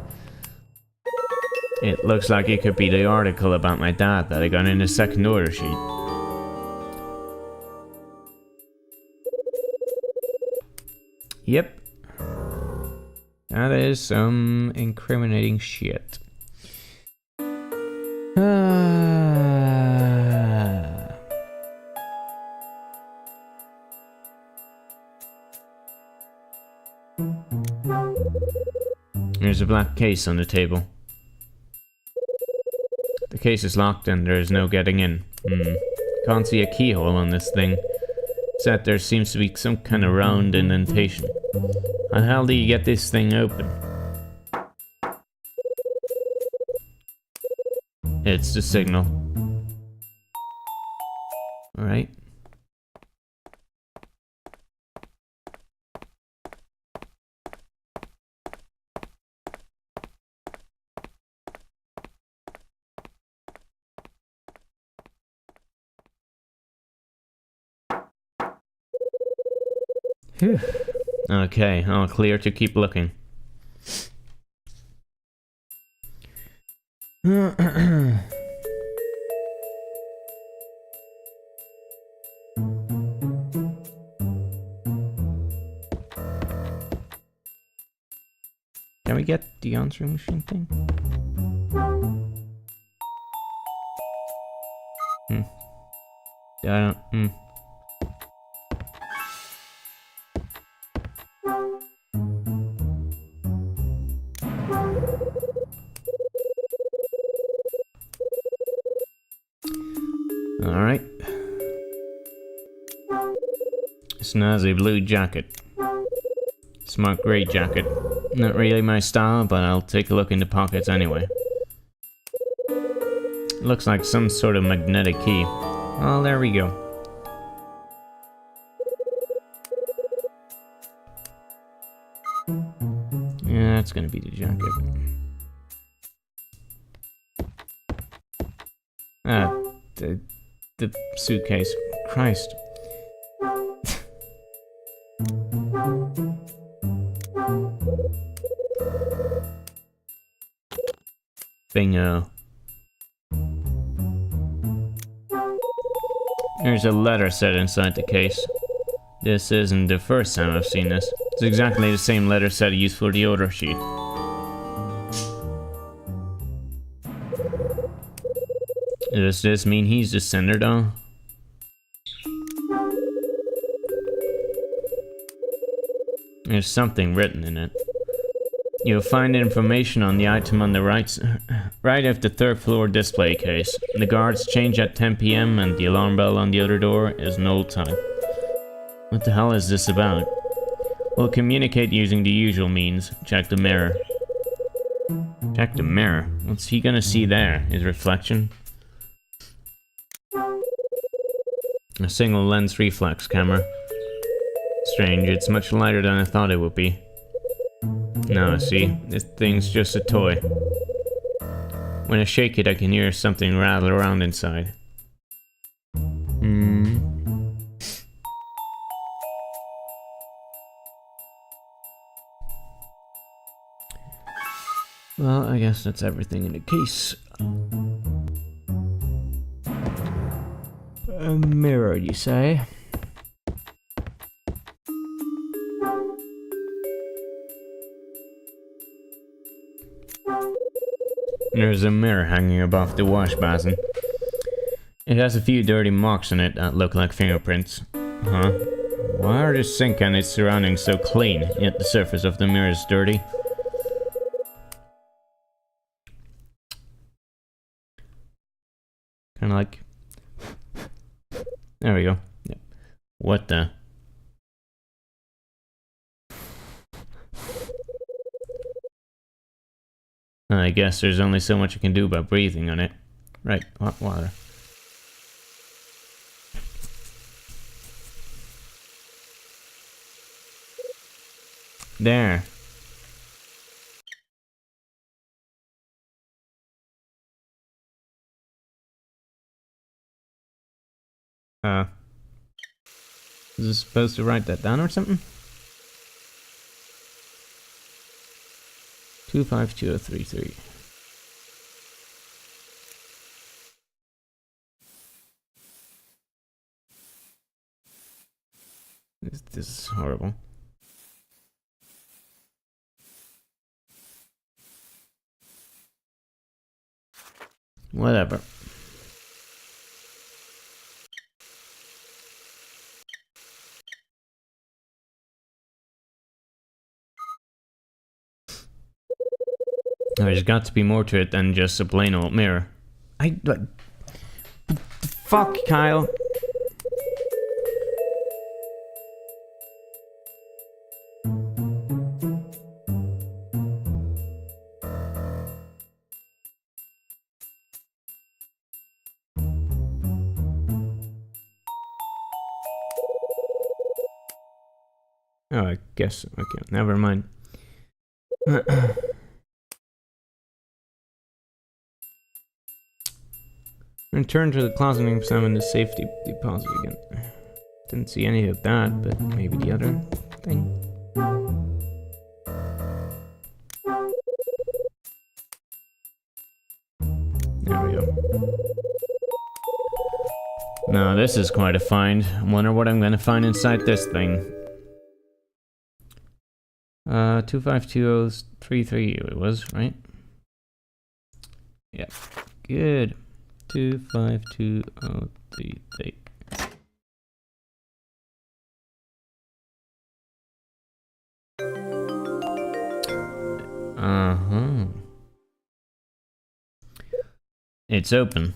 [SPEAKER 1] It looks like it could be the article about my dad that I got in the second order sheet. Yep. That is some incriminating shit. There's a black case on the table. The case is locked and there is no getting in. Can't see a keyhole on this thing. Except there seems to be some kind of round indentation. How the hell do you get this thing open? It's the signal. Alright. Phew. Okay, all clear to keep looking. Can we get the answering machine thing? I don't... Alright. Snazzy blue jacket. Smart grey jacket. Not really my style, but I'll take a look in the pockets anyway. Looks like some sort of magnetic key. Oh, there we go. Yeah, that's gonna be the jacket. The suitcase. Christ. Bingo. There's a letter set inside the case. This isn't the first time I've seen this. It's exactly the same letter set used for the order sheet. Does this mean he's the sender, though? There's something written in it. You'll find information on the item on the right of the third floor display case. The guards change at 10 PM and the alarm bell on the other door is an old type. What the hell is this about? We'll communicate using the usual means. Check the mirror. Check the mirror? What's he gonna see there? His reflection? A single lens reflex camera. Strange, it's much lighter than I thought it would be. No, see, this thing's just a toy. When I shake it, I can hear something rattle around inside. Well, I guess that's everything in the case. A mirror, you say? There's a mirror hanging above the wash basin. It has a few dirty marks on it that look like fingerprints. Huh? Why are the sink and its surroundings so clean, yet the surface of the mirror is dirty? Kinda like... There we go. Yep. What the... I guess there's only so much I can do by breathing on it. Right, hot water. There. Is this supposed to write that down or something? 252033. This is horrible. Whatever. There's got to be more to it than just a plain old mirror. Fuck, Kyle. Oh, I guess. Okay, never mind. Return to the closet and examine the safety deposit again. Didn't see any of that, but maybe the other thing. There we go. Now this is quite a find. I wonder what I'm gonna find inside this thing. 252033 it was, right? Yeah. Good. 252033. Uh-huh. It's open.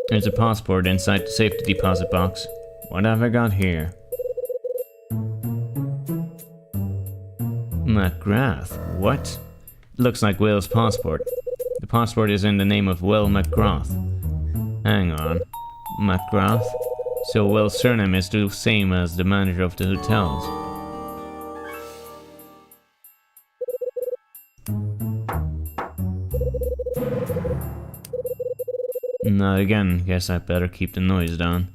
[SPEAKER 1] There's a passport inside the safety deposit box. What have I got here? McGrath? What? Looks like Will's passport. The passport is in the name of Will McGrath. Hang on. McGrath? So Will's surname is the same as the manager of the hotels. Not again. Guess I better keep the noise down.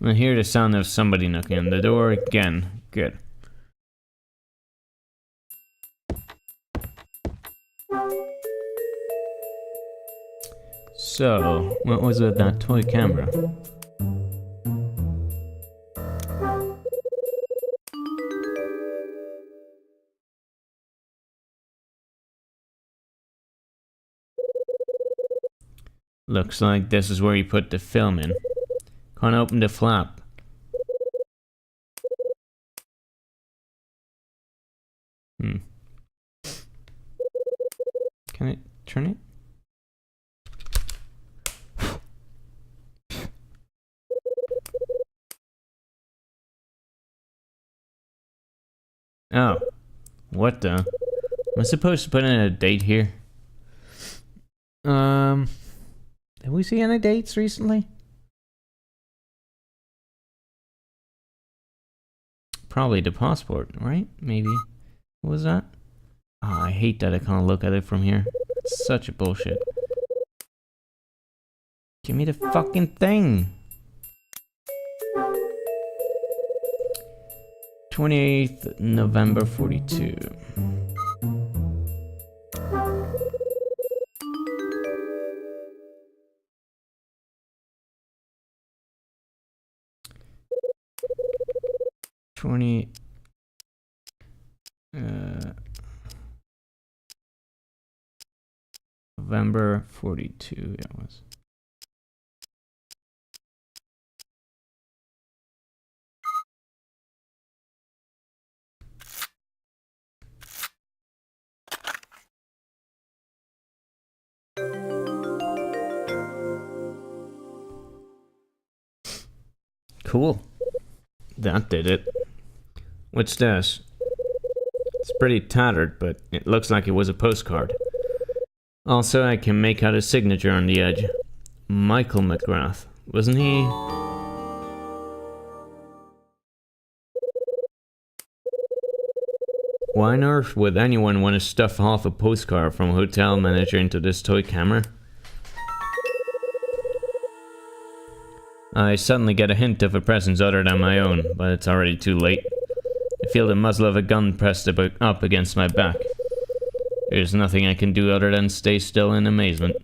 [SPEAKER 1] I hear the sound of somebody knocking on the door again. Good. So, what was with that toy camera? Looks like this is where you put the film in. Can't open the flap. Can I turn it? Oh. What the? Am I supposed to put in a date here? Did we see any dates recently? Probably the passport, right? Maybe. What was that? Oh, I hate that I can't look at it from here. It's such a bullshit. Give me the fucking thing! 28th November 42. November 42 it was. Cool. That did it. What's this? It's pretty tattered, but it looks like it was a postcard. Also, I can make out a signature on the edge. Michael McGrath. Wasn't he? Why on earth would anyone want to stuff half a postcard from a hotel manager into this toy camera? I suddenly get a hint of a presence other than my own, but it's already too late. I feel the muzzle of a gun pressed up against my back. There's nothing I can do other than stay still in amazement.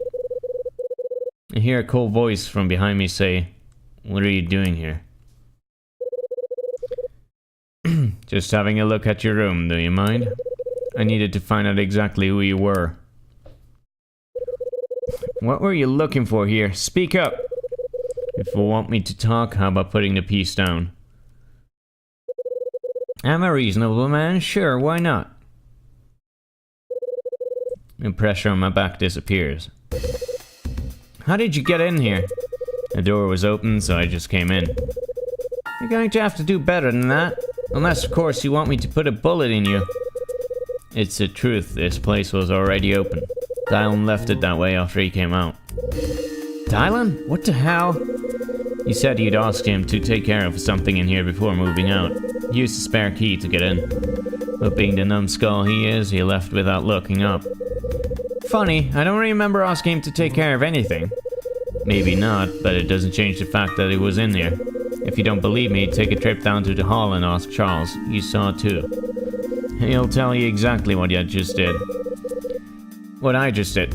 [SPEAKER 1] I hear a cold voice from behind me say, "What are you doing here?" "Just having a look at your room, do you mind? I needed to find out exactly who you were." "What were you looking for here? Speak up!" "If you want me to talk, how about putting the piece down?" "I'm a reasonable man, sure, why not?" The pressure on my back disappears. "How did you get in here?" "The door was open, so I just came in." "You're going to have to do better than that. Unless, of course, you want me to put a bullet in you." "It's the truth, this place was already open. Dylan left it that way after he came out." "Dylan? What the hell?" "He said you'd asked him to take care of something in here before moving out. He used a spare key to get in. But being the numbskull he is, he left without looking up." "Funny, I don't remember asking him to take care of anything." "Maybe not, but it doesn't change the fact that he was in there. If you don't believe me, take a trip down to the hall and ask Charles. He saw it too. He'll tell you exactly what you just did." "What I just did?"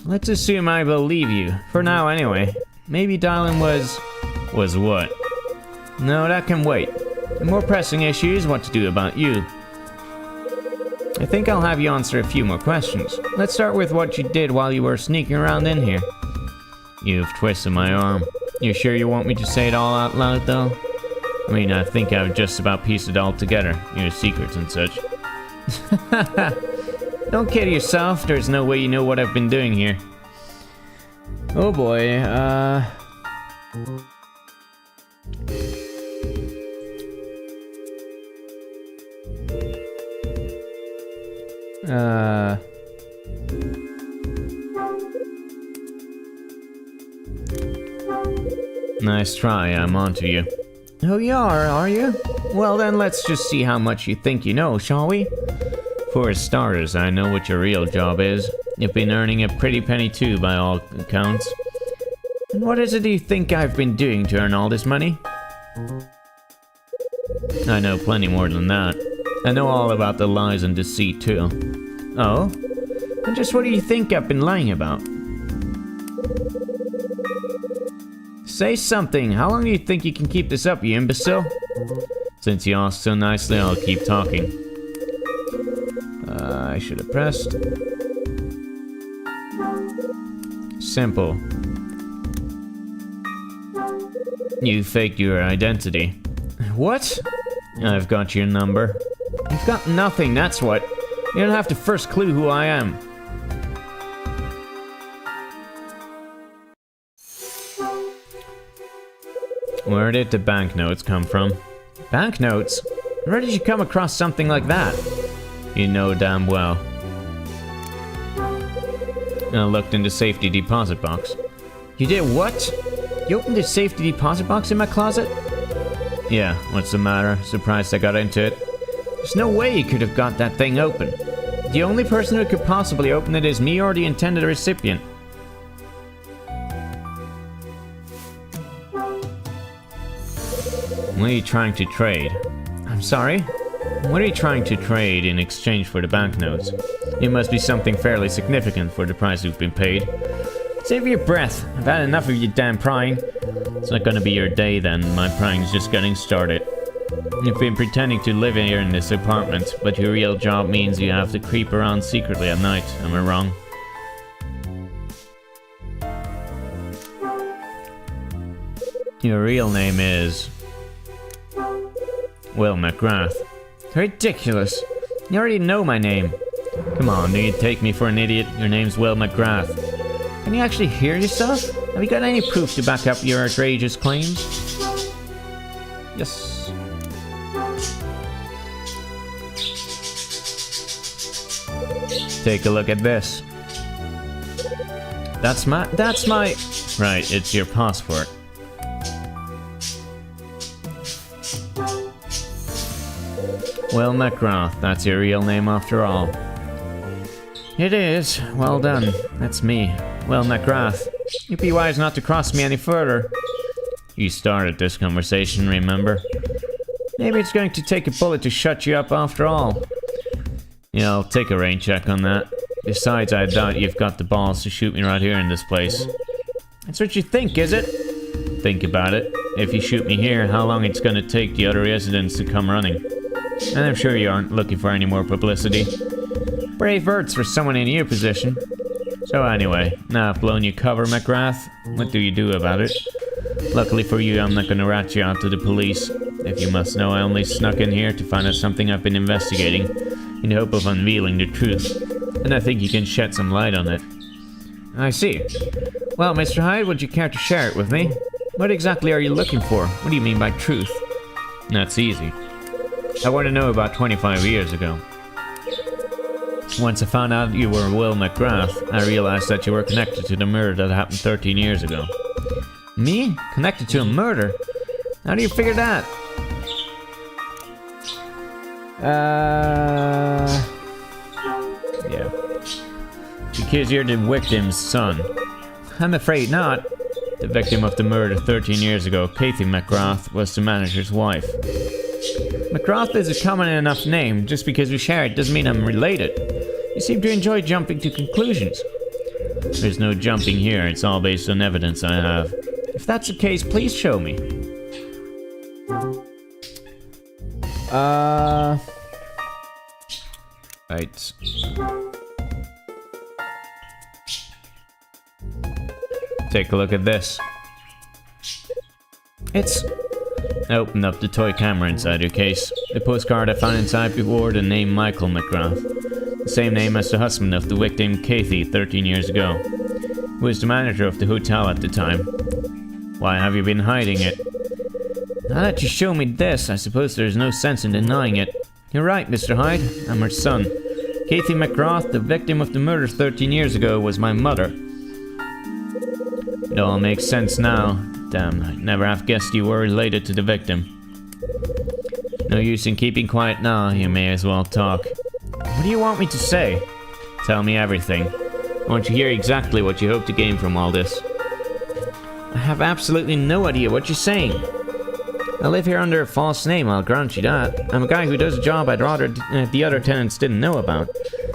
[SPEAKER 1] "Let's assume I believe you. For now, anyway. Maybe Dylan was..." "Was what?" "No, that can wait. The more pressing issue is what to do about you. I think I'll have you answer a few more questions. Let's start with what you did while you were sneaking around in here." "You've twisted my arm. You sure you want me to say it all out loud, though? I mean, I think I've just about pieced it all together, your secrets and such." "Don't kid yourself, there's no way you know what I've been doing here." "Oh boy, Nice try, I'm onto you." "Oh, you are you? Well then, let's just see how much you think you know, shall we?" "For starters, I know what your real job is. You've been earning a pretty penny too, by all accounts." "And what is it you think I've been doing to earn all this money?" "I know plenty more than that. I know all about the lies and deceit too." "Oh? And just what do you think I've been lying about?" "Say something. How long do you think you can keep this up, you imbecile?" "Since you asked so nicely, I'll keep talking." I should have pressed. Simple. You faked your identity.
[SPEAKER 2] What?
[SPEAKER 1] I've got your number.
[SPEAKER 2] You've got nothing, that's what. You don't have to first clue who I am.
[SPEAKER 1] Where did the banknotes come from?
[SPEAKER 2] Banknotes? Where did you come across something like that?
[SPEAKER 1] You know damn well. I looked in the safety deposit box.
[SPEAKER 2] You did what? You opened the safety deposit box in my closet?
[SPEAKER 1] Yeah, what's the matter? Surprised I got into it?
[SPEAKER 2] There's no way you could have got that thing open. The only person who could possibly open it is me or the intended recipient.
[SPEAKER 1] What are you trying to trade?
[SPEAKER 2] I'm sorry?
[SPEAKER 1] What are you trying to trade in exchange for the banknotes? It must be something fairly significant for the price you've been paid.
[SPEAKER 2] Save your breath. I've had enough of your damn prying.
[SPEAKER 1] It's not gonna be your day then. My prying's just getting started. You've been pretending to live here in this apartment, but your real job means you have to creep around secretly at night. Am I wrong? Your real name is... Will McGrath.
[SPEAKER 2] Ridiculous. You already know my name.
[SPEAKER 1] Come on, do you take me for an idiot? Your name's Will McGrath.
[SPEAKER 2] Can you actually hear yourself? Have you got any proof to back up your outrageous claims?
[SPEAKER 1] Yes. Take a look at this.
[SPEAKER 2] That's my...
[SPEAKER 1] Right, it's your passport. Will McGrath, that's your real name after all.
[SPEAKER 2] It is. Well done. That's me. Will McGrath. You'd be wise not to cross me any further.
[SPEAKER 1] You started this conversation, remember?
[SPEAKER 2] Maybe it's going to take a bullet to shut you up after all.
[SPEAKER 1] Yeah, I'll take a rain check on that. Besides, I doubt you've got the balls to shoot me right here in this place.
[SPEAKER 2] That's what you think, is it?
[SPEAKER 1] Think about it. If you shoot me here, how long it's gonna take the other residents to come running? And I'm sure you aren't looking for any more publicity.
[SPEAKER 2] Brave words for someone in your position.
[SPEAKER 1] So anyway, now I've blown your cover, McGrath. What do you do about it? Luckily for you, I'm not gonna rat you out to the police. If you must know, I only snuck in here to find out something I've been investigating, in the hope of unveiling the truth. And I think you can shed some light on it.
[SPEAKER 2] I see. Well, Mr. Hyde, would you care to share it with me? What exactly are you looking for? What do you mean by truth?
[SPEAKER 1] That's easy. I want to know about 25 years ago. Once I found out you were Will McGrath, I realized that you were connected to the murder that happened 13 years ago.
[SPEAKER 2] Me? Connected to a murder? How do you figure that?
[SPEAKER 1] Yeah. Because you're the victim's son.
[SPEAKER 2] I'm afraid not.
[SPEAKER 1] The victim of the murder 13 years ago, Kathy McGrath, was the manager's wife.
[SPEAKER 2] McGrath is a common enough name. Just because we share it doesn't mean I'm related. You seem to enjoy jumping to conclusions.
[SPEAKER 1] There's no jumping here, it's all based on evidence I have.
[SPEAKER 2] If that's the case, please show me.
[SPEAKER 1] Right. Take a look at this.
[SPEAKER 2] It's...
[SPEAKER 1] I opened up the toy camera inside your case. The postcard I found inside bore the name Michael McGrath. The same name as the husband of the victim Kathy 13 years ago, who was the manager of the hotel at the time. Why have you been hiding it?
[SPEAKER 2] Now that you show me this, I suppose there's no sense in denying it. You're right, Mr. Hyde. I'm her son. Kathy McGrath, the victim of the murder 13 years ago, was my mother.
[SPEAKER 1] It all makes sense now. Damn, I'd never have guessed you were related to the victim. No use in keeping quiet now, you may as well talk.
[SPEAKER 2] What do you want me to say?
[SPEAKER 1] Tell me everything. I want to hear exactly what you hope to gain from all this.
[SPEAKER 2] I have absolutely no idea what you're saying. I live here under a false name, I'll grant you that. I'm a guy who does a job I'd rather the other tenants didn't know about.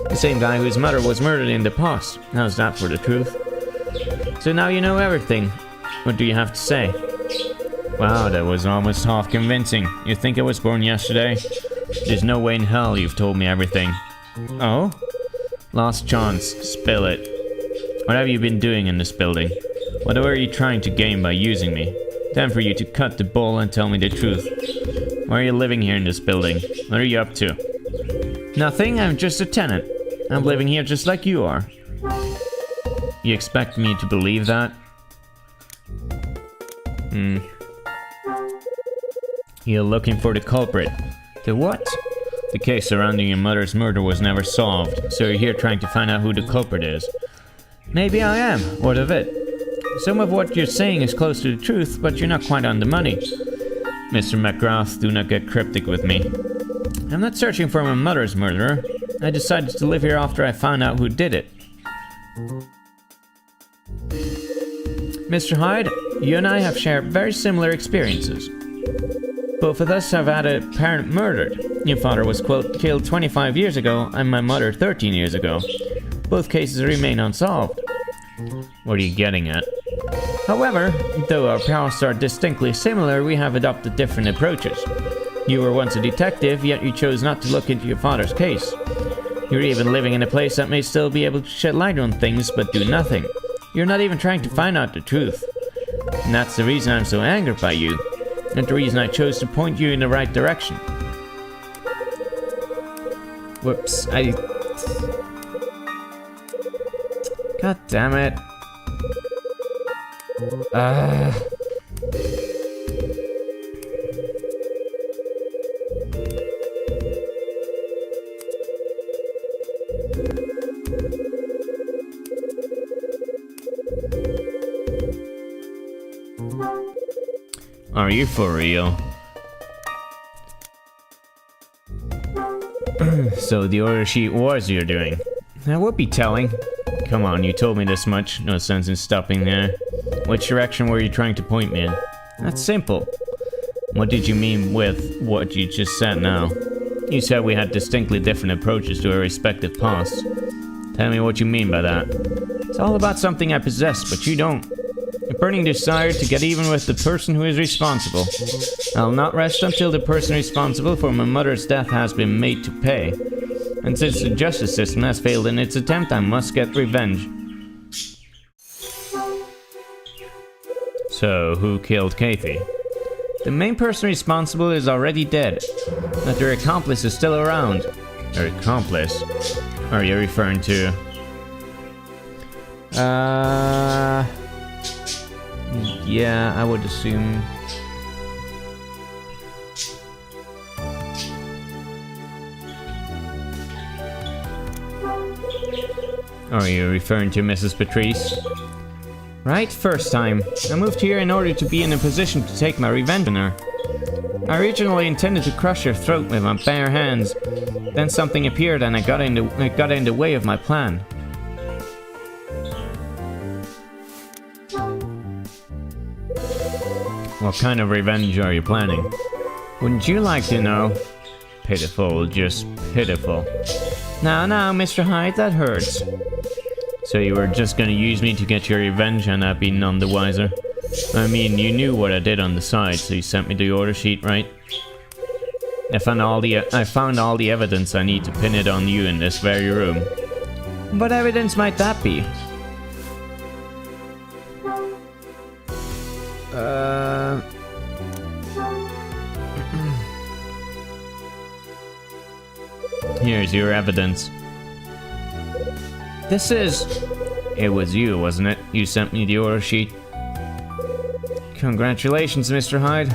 [SPEAKER 2] The same guy whose mother was murdered in the past. How's that for the truth? So now you know everything. What do you have to say?
[SPEAKER 1] Wow, that was almost half convincing. You think I was born yesterday? There's no way in hell you've told me everything.
[SPEAKER 2] Oh?
[SPEAKER 1] Last chance, spill it. What have you been doing in this building? What are you trying to gain by using me? Time for you to cut the bull and tell me the truth. Why are you living here in this building? What are you up to?
[SPEAKER 2] Nothing, I'm just a tenant. I'm living here just like you are.
[SPEAKER 1] You expect me to believe that? You're looking for the culprit.
[SPEAKER 2] The what?
[SPEAKER 1] The case surrounding your mother's murder was never solved, so you're here trying to find out who the culprit is.
[SPEAKER 2] Maybe I am. What of it? Some of what you're saying is close to the truth, but you're not quite on the money.
[SPEAKER 1] Mr. McGrath, do not get cryptic with me.
[SPEAKER 2] I'm not searching for my mother's murderer. I decided to live here after I found out who did it. Mr. Hyde, you and I have shared very similar experiences. Both of us have had a parent murdered. Your father was, quote, killed 25 years ago, and my mother 13 years ago. Both cases remain unsolved.
[SPEAKER 1] What are you getting at?
[SPEAKER 2] However, though our paths are distinctly similar, we have adopted different approaches. You were once a detective, yet you chose not to look into your father's case. You're even living in a place that may still be able to shed light on things, but do nothing. You're not even trying to find out the truth. And that's the reason I'm so angered by you, and the reason I chose to point you in the right direction. Whoops, God damn it.
[SPEAKER 1] Are you for real? So the order sheet was your doing.
[SPEAKER 2] That would be telling.
[SPEAKER 1] Come on, you told me this much. No sense in stopping there. Which direction were you trying to point me in?
[SPEAKER 2] That's simple.
[SPEAKER 1] What did you mean with what you just said now? You said we had distinctly different approaches to our respective pasts. Tell me what you mean by that.
[SPEAKER 2] It's all about something I possess, but you don't. A burning desire to get even with the person who is responsible. I'll not rest until the person responsible for my mother's death has been made to pay. And since the justice system has failed in its attempt, I must get revenge.
[SPEAKER 1] So, who killed Kathy?
[SPEAKER 2] The main person responsible is already dead, but their accomplice is still around.
[SPEAKER 1] Her accomplice? Are you referring to...
[SPEAKER 2] Yeah, I would assume.
[SPEAKER 1] Are you referring to Mrs. Patrice?
[SPEAKER 2] Right, first time. I moved here in order to be in a position to take my revenge on her. I originally intended to crush her throat with my bare hands. Then something appeared and it got in the way of my plan.
[SPEAKER 1] What kind of revenge are you planning?
[SPEAKER 2] Wouldn't you like to know?
[SPEAKER 1] Pitiful, just pitiful.
[SPEAKER 2] Now, Mr. Hyde, that hurts.
[SPEAKER 1] So you were just gonna use me to get your revenge and I'd be none the wiser? I mean, you knew what I did on the side, so you sent me the order sheet, right? I found all the evidence I need to pin it on you in this very room.
[SPEAKER 2] What evidence might that be?
[SPEAKER 1] Here's your evidence.
[SPEAKER 2] This is...
[SPEAKER 1] It was you, wasn't it? You sent me the order sheet.
[SPEAKER 2] Congratulations, Mr. Hyde.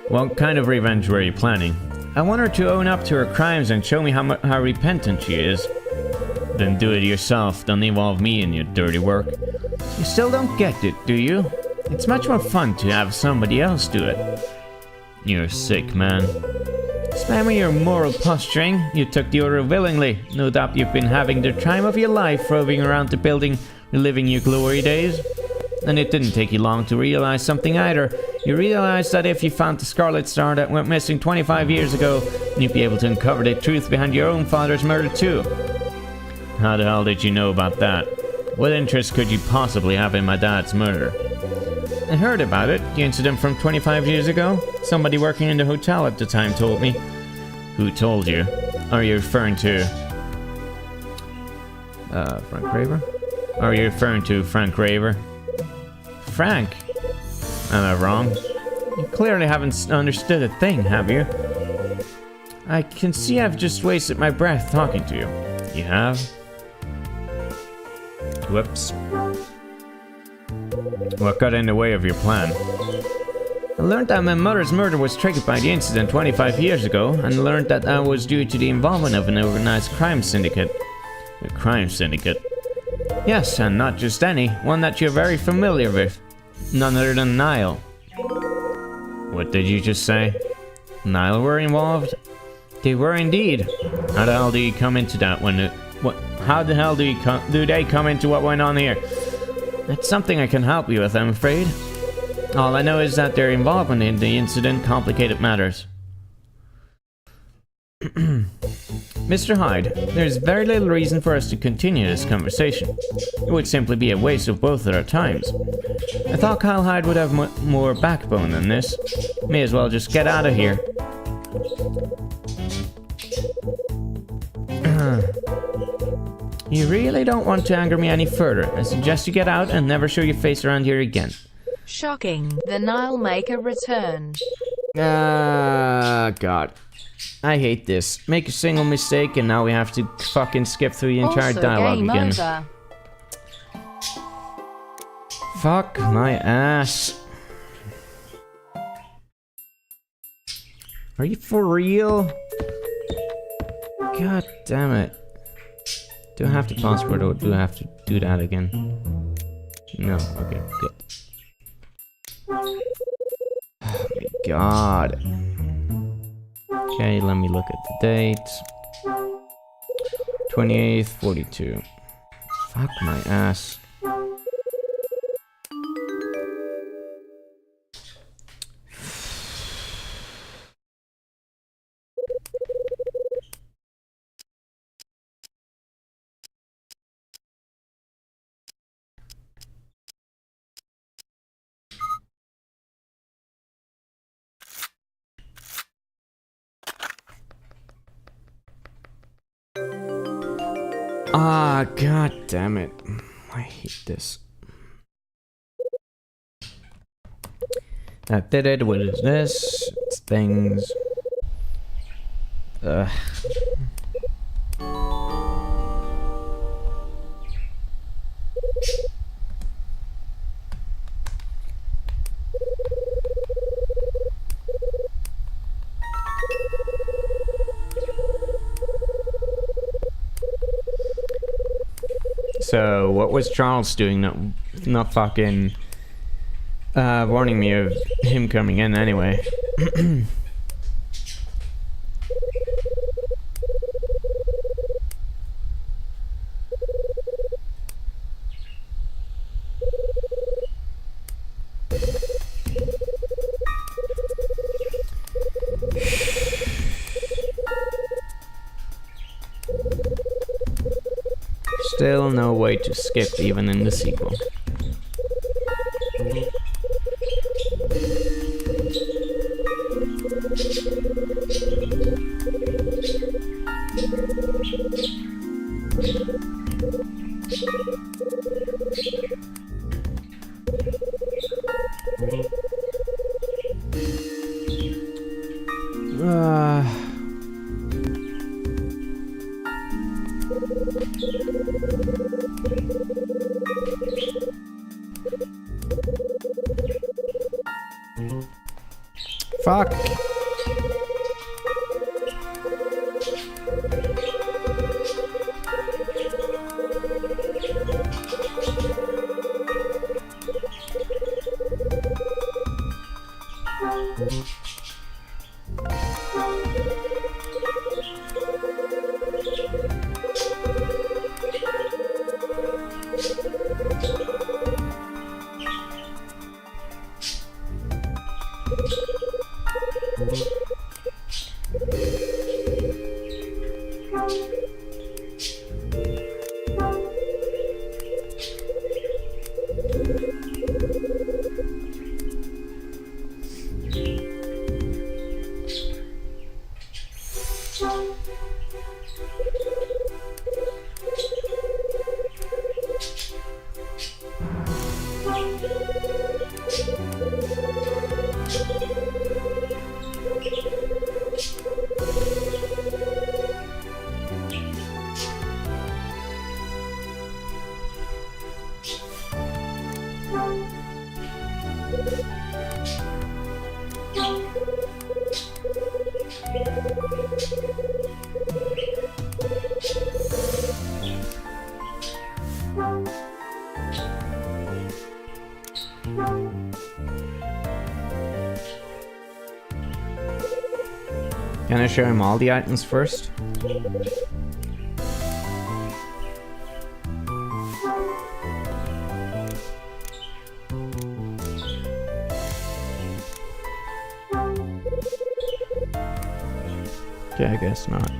[SPEAKER 1] What kind of revenge were you planning?
[SPEAKER 2] I want her to own up to her crimes and show me how repentant she is.
[SPEAKER 1] Then do it yourself. Don't involve me in your dirty work.
[SPEAKER 2] You still don't get it, do you? It's much more fun to have somebody else do it.
[SPEAKER 1] You're sick, man.
[SPEAKER 2] Spare me your moral posturing. You took the order willingly. No doubt you've been having the time of your life roving around the building, reliving your glory days. And it didn't take you long to realize something either. You realized that if you found the Scarlet Star that went missing 25 years ago, you'd be able to uncover the truth behind your own father's murder too.
[SPEAKER 1] How the hell did you know about that? What interest could you possibly have in my dad's murder?
[SPEAKER 2] I heard about it, the incident from 25 years ago. Somebody working in the hotel at the time told me.
[SPEAKER 1] Who told you? Are you referring to...
[SPEAKER 2] Frank Raver?
[SPEAKER 1] Or are you referring to Frank Raver?
[SPEAKER 2] Frank?
[SPEAKER 1] Am I wrong?
[SPEAKER 2] You clearly haven't understood a thing, have you? I can see I've just wasted my breath talking to you.
[SPEAKER 1] You have? Whoops. What got in the way of your plan?
[SPEAKER 2] I learned that my mother's murder was triggered by the incident 25 years ago, and learned that that was due to the involvement of an organized crime syndicate.
[SPEAKER 1] A crime syndicate?
[SPEAKER 2] Yes, and not just any, one that you're very familiar with. None other than Nile.
[SPEAKER 1] What did you just say?
[SPEAKER 2] Nile were involved? They were indeed.
[SPEAKER 1] How the hell do you come into that when it... What? How the hell do they come into what went on here?
[SPEAKER 2] That's something I can help you with, I'm afraid. All I know is that their involvement in the incident complicated matters. Mr. Hyde, there's very little reason for us to continue this conversation. It would simply be a waste of both of our times. I thought Kyle Hyde would have more backbone than this. May as well just get out of here. You really don't want to anger me any further. I suggest you get out and never show your face around here again.
[SPEAKER 3] Shocking. The Nile Maker returned.
[SPEAKER 2] God. I hate this. Make a single mistake and now we have to fucking skip through the entire
[SPEAKER 3] Also,
[SPEAKER 2] dialogue
[SPEAKER 3] game
[SPEAKER 2] again.
[SPEAKER 3] over.
[SPEAKER 2] Fuck my ass. Are you for real? God damn it. Do I have to passport or do I have to do that again? No, okay, good. Oh my god. Okay, let me look at the date. 28th, 42. Fuck my ass. Ah, god damn it. I hate this. That did it. What is this? It's things. Ugh. So, what was Charles doing? Not fucking warning me of him coming in anyway. Still no way to skip even in the sequel. Fuck. Can I show him all the items first? Okay, I guess not.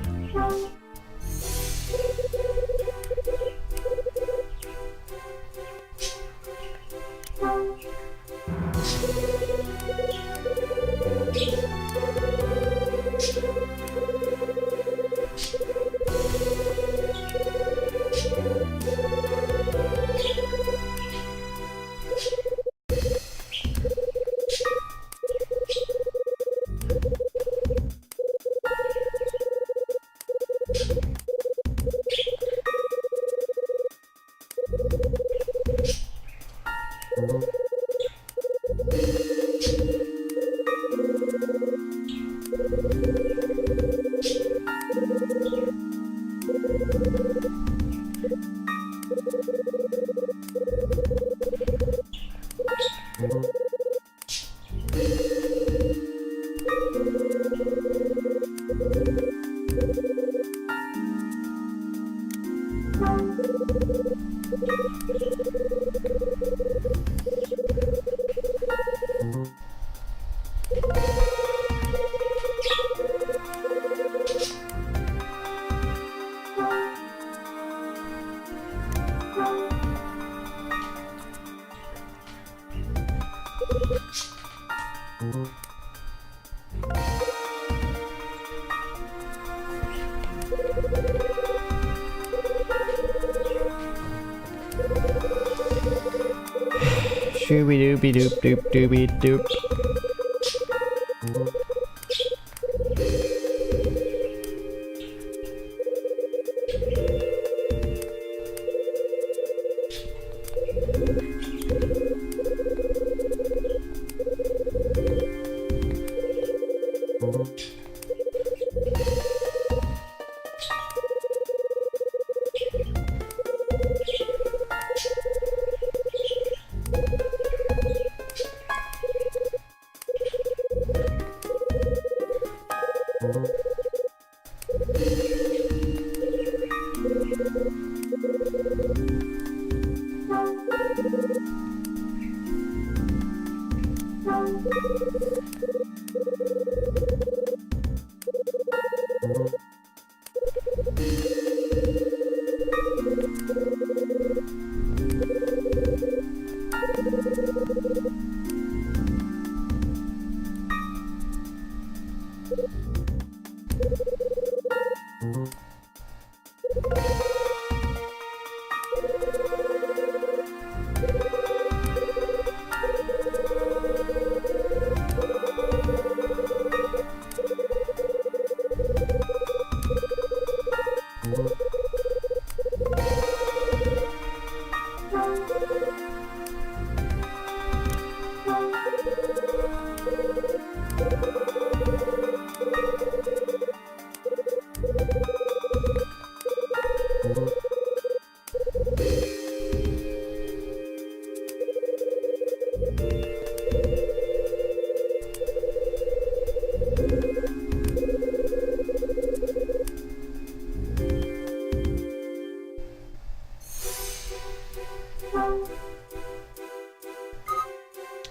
[SPEAKER 2] Shooby dooby doop doop dooby doop.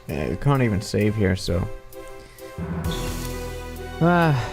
[SPEAKER 2] Yeah, you can't even save here, so. Ah.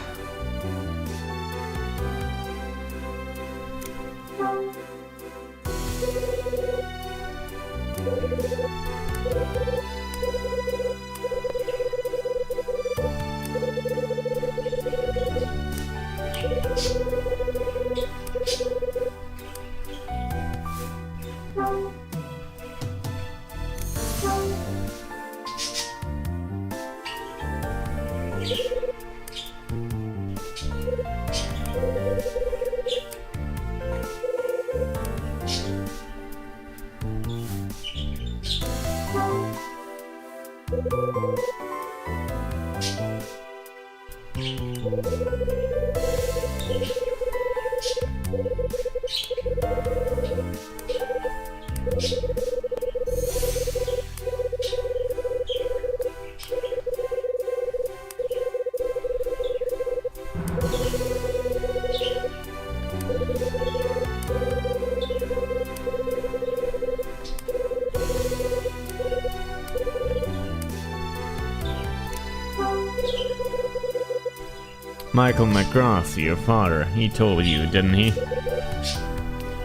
[SPEAKER 1] Michael McGrath, your father, he told you, didn't he?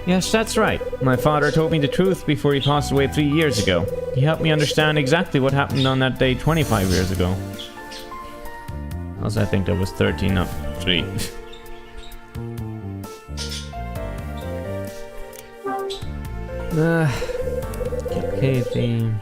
[SPEAKER 2] Yes, that's right. My father told me the truth before he passed away 3 years ago. He helped me understand exactly what happened on that day 25 years ago.
[SPEAKER 1] Also, I think that was 13, not 3.
[SPEAKER 2] Kathy.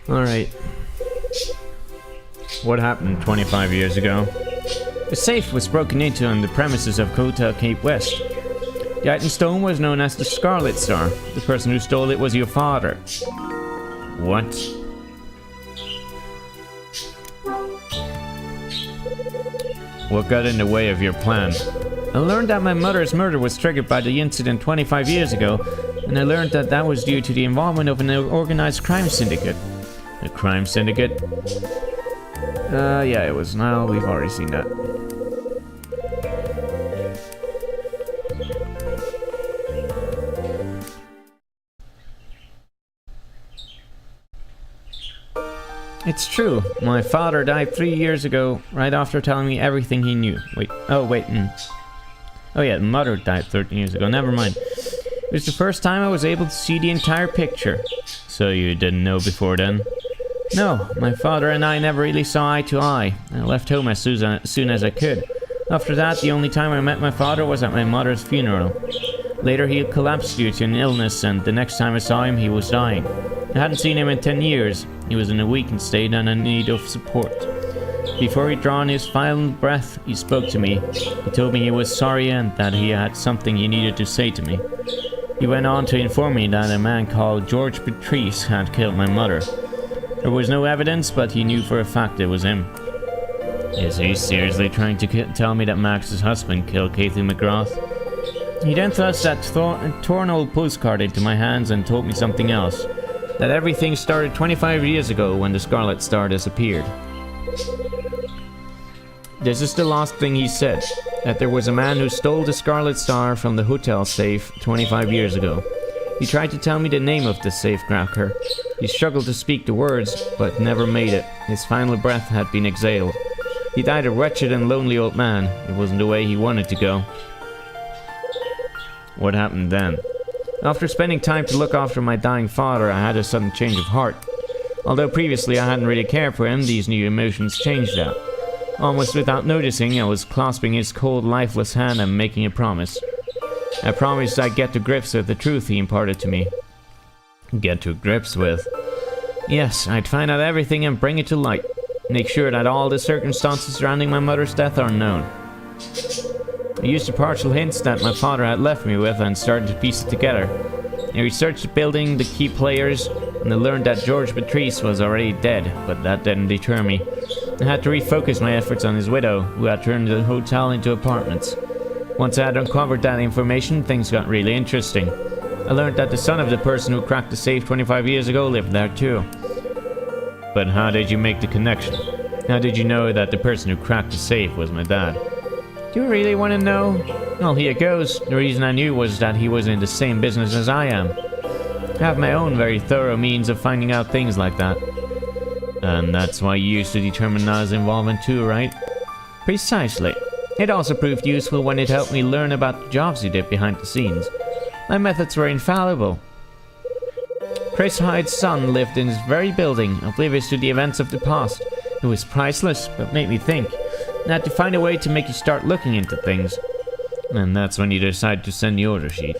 [SPEAKER 1] Alright. What happened 25 years ago?
[SPEAKER 2] The safe was broken into on the premises of Hotel Cape West. The item stolen was known as the Scarlet Star. The person who stole it was your father.
[SPEAKER 1] What? What got in the way of your plan?
[SPEAKER 2] I learned that my mother's murder was triggered by the incident 25 years ago, and I learned that that was due to the involvement of an organized crime syndicate.
[SPEAKER 1] A crime syndicate?
[SPEAKER 2] Yeah, it was. Now we've already seen that. It's true. My father died 3 years ago, right after telling me everything he knew. Wait. Oh, wait. Oh, yeah, mother died 13 years ago. Never mind. It was the first time I was able to see the entire picture.
[SPEAKER 1] So you didn't know before then?
[SPEAKER 2] No, my father and I never really saw eye to eye. I left home as soon as I could. After that, the only time I met my father was at my mother's funeral. Later, he collapsed due to an illness, and the next time I saw him, he was dying. I hadn't seen him in 10 years. He was in a weakened state and in need of support. Before he'd drawn his final breath, he spoke to me. He told me he was sorry and that he had something he needed to say to me. He went on to inform me that a man called George Patrice had killed my mother. There was no evidence, but he knew for a fact it was him.
[SPEAKER 1] Is he seriously trying to tell me that Max's husband killed Kathy McGrath?
[SPEAKER 2] He then thrust that torn old postcard into my hands and told me something else. That everything started 25 years ago when the Scarlet Star disappeared. This is the last thing he said. That there was a man who stole the Scarlet Star from the hotel safe 25 years ago. He tried to tell me the name of the safecracker. He struggled to speak the words, but never made it. His final breath had been exhaled. He died a wretched and lonely old man. It wasn't the way he wanted to go.
[SPEAKER 1] What happened then?
[SPEAKER 2] After spending time to look after my dying father, I had a sudden change of heart. Although previously I hadn't really cared for him, these new emotions changed that. Almost without noticing, I was clasping his cold, lifeless hand and making a promise. I promised I'd get to grips with the truth he imparted to me.
[SPEAKER 1] Get to grips with?
[SPEAKER 2] Yes, I'd find out everything and bring it to light. Make sure that all the circumstances surrounding my mother's death are known. I used the partial hints that my father had left me with and started to piece it together. I researched the building, the key players, and I learned that George Patrice was already dead, but that didn't deter me. I had to refocus my efforts on his widow, who had turned the hotel into apartments. Once I had uncovered that information, things got really interesting. I learned that the son of the person who cracked the safe 25 years ago lived there too.
[SPEAKER 1] But how did you make the connection? How did you know that the person who cracked the safe was my dad?
[SPEAKER 2] Do you really want to know? Well, here goes. The reason I knew was that he was in the same business as I am. I have my own very thorough means of finding out things like that.
[SPEAKER 1] And that's why you used to determine Na's involvement too, right?
[SPEAKER 2] Precisely. It also proved useful when it helped me learn about the jobs he did behind the scenes. My methods were infallible. Chris Hyde's son lived in this very building, oblivious to the events of the past. It was priceless, but made me think. I had to find a way to make you start looking into things.
[SPEAKER 1] And that's when you decided to send the order sheet.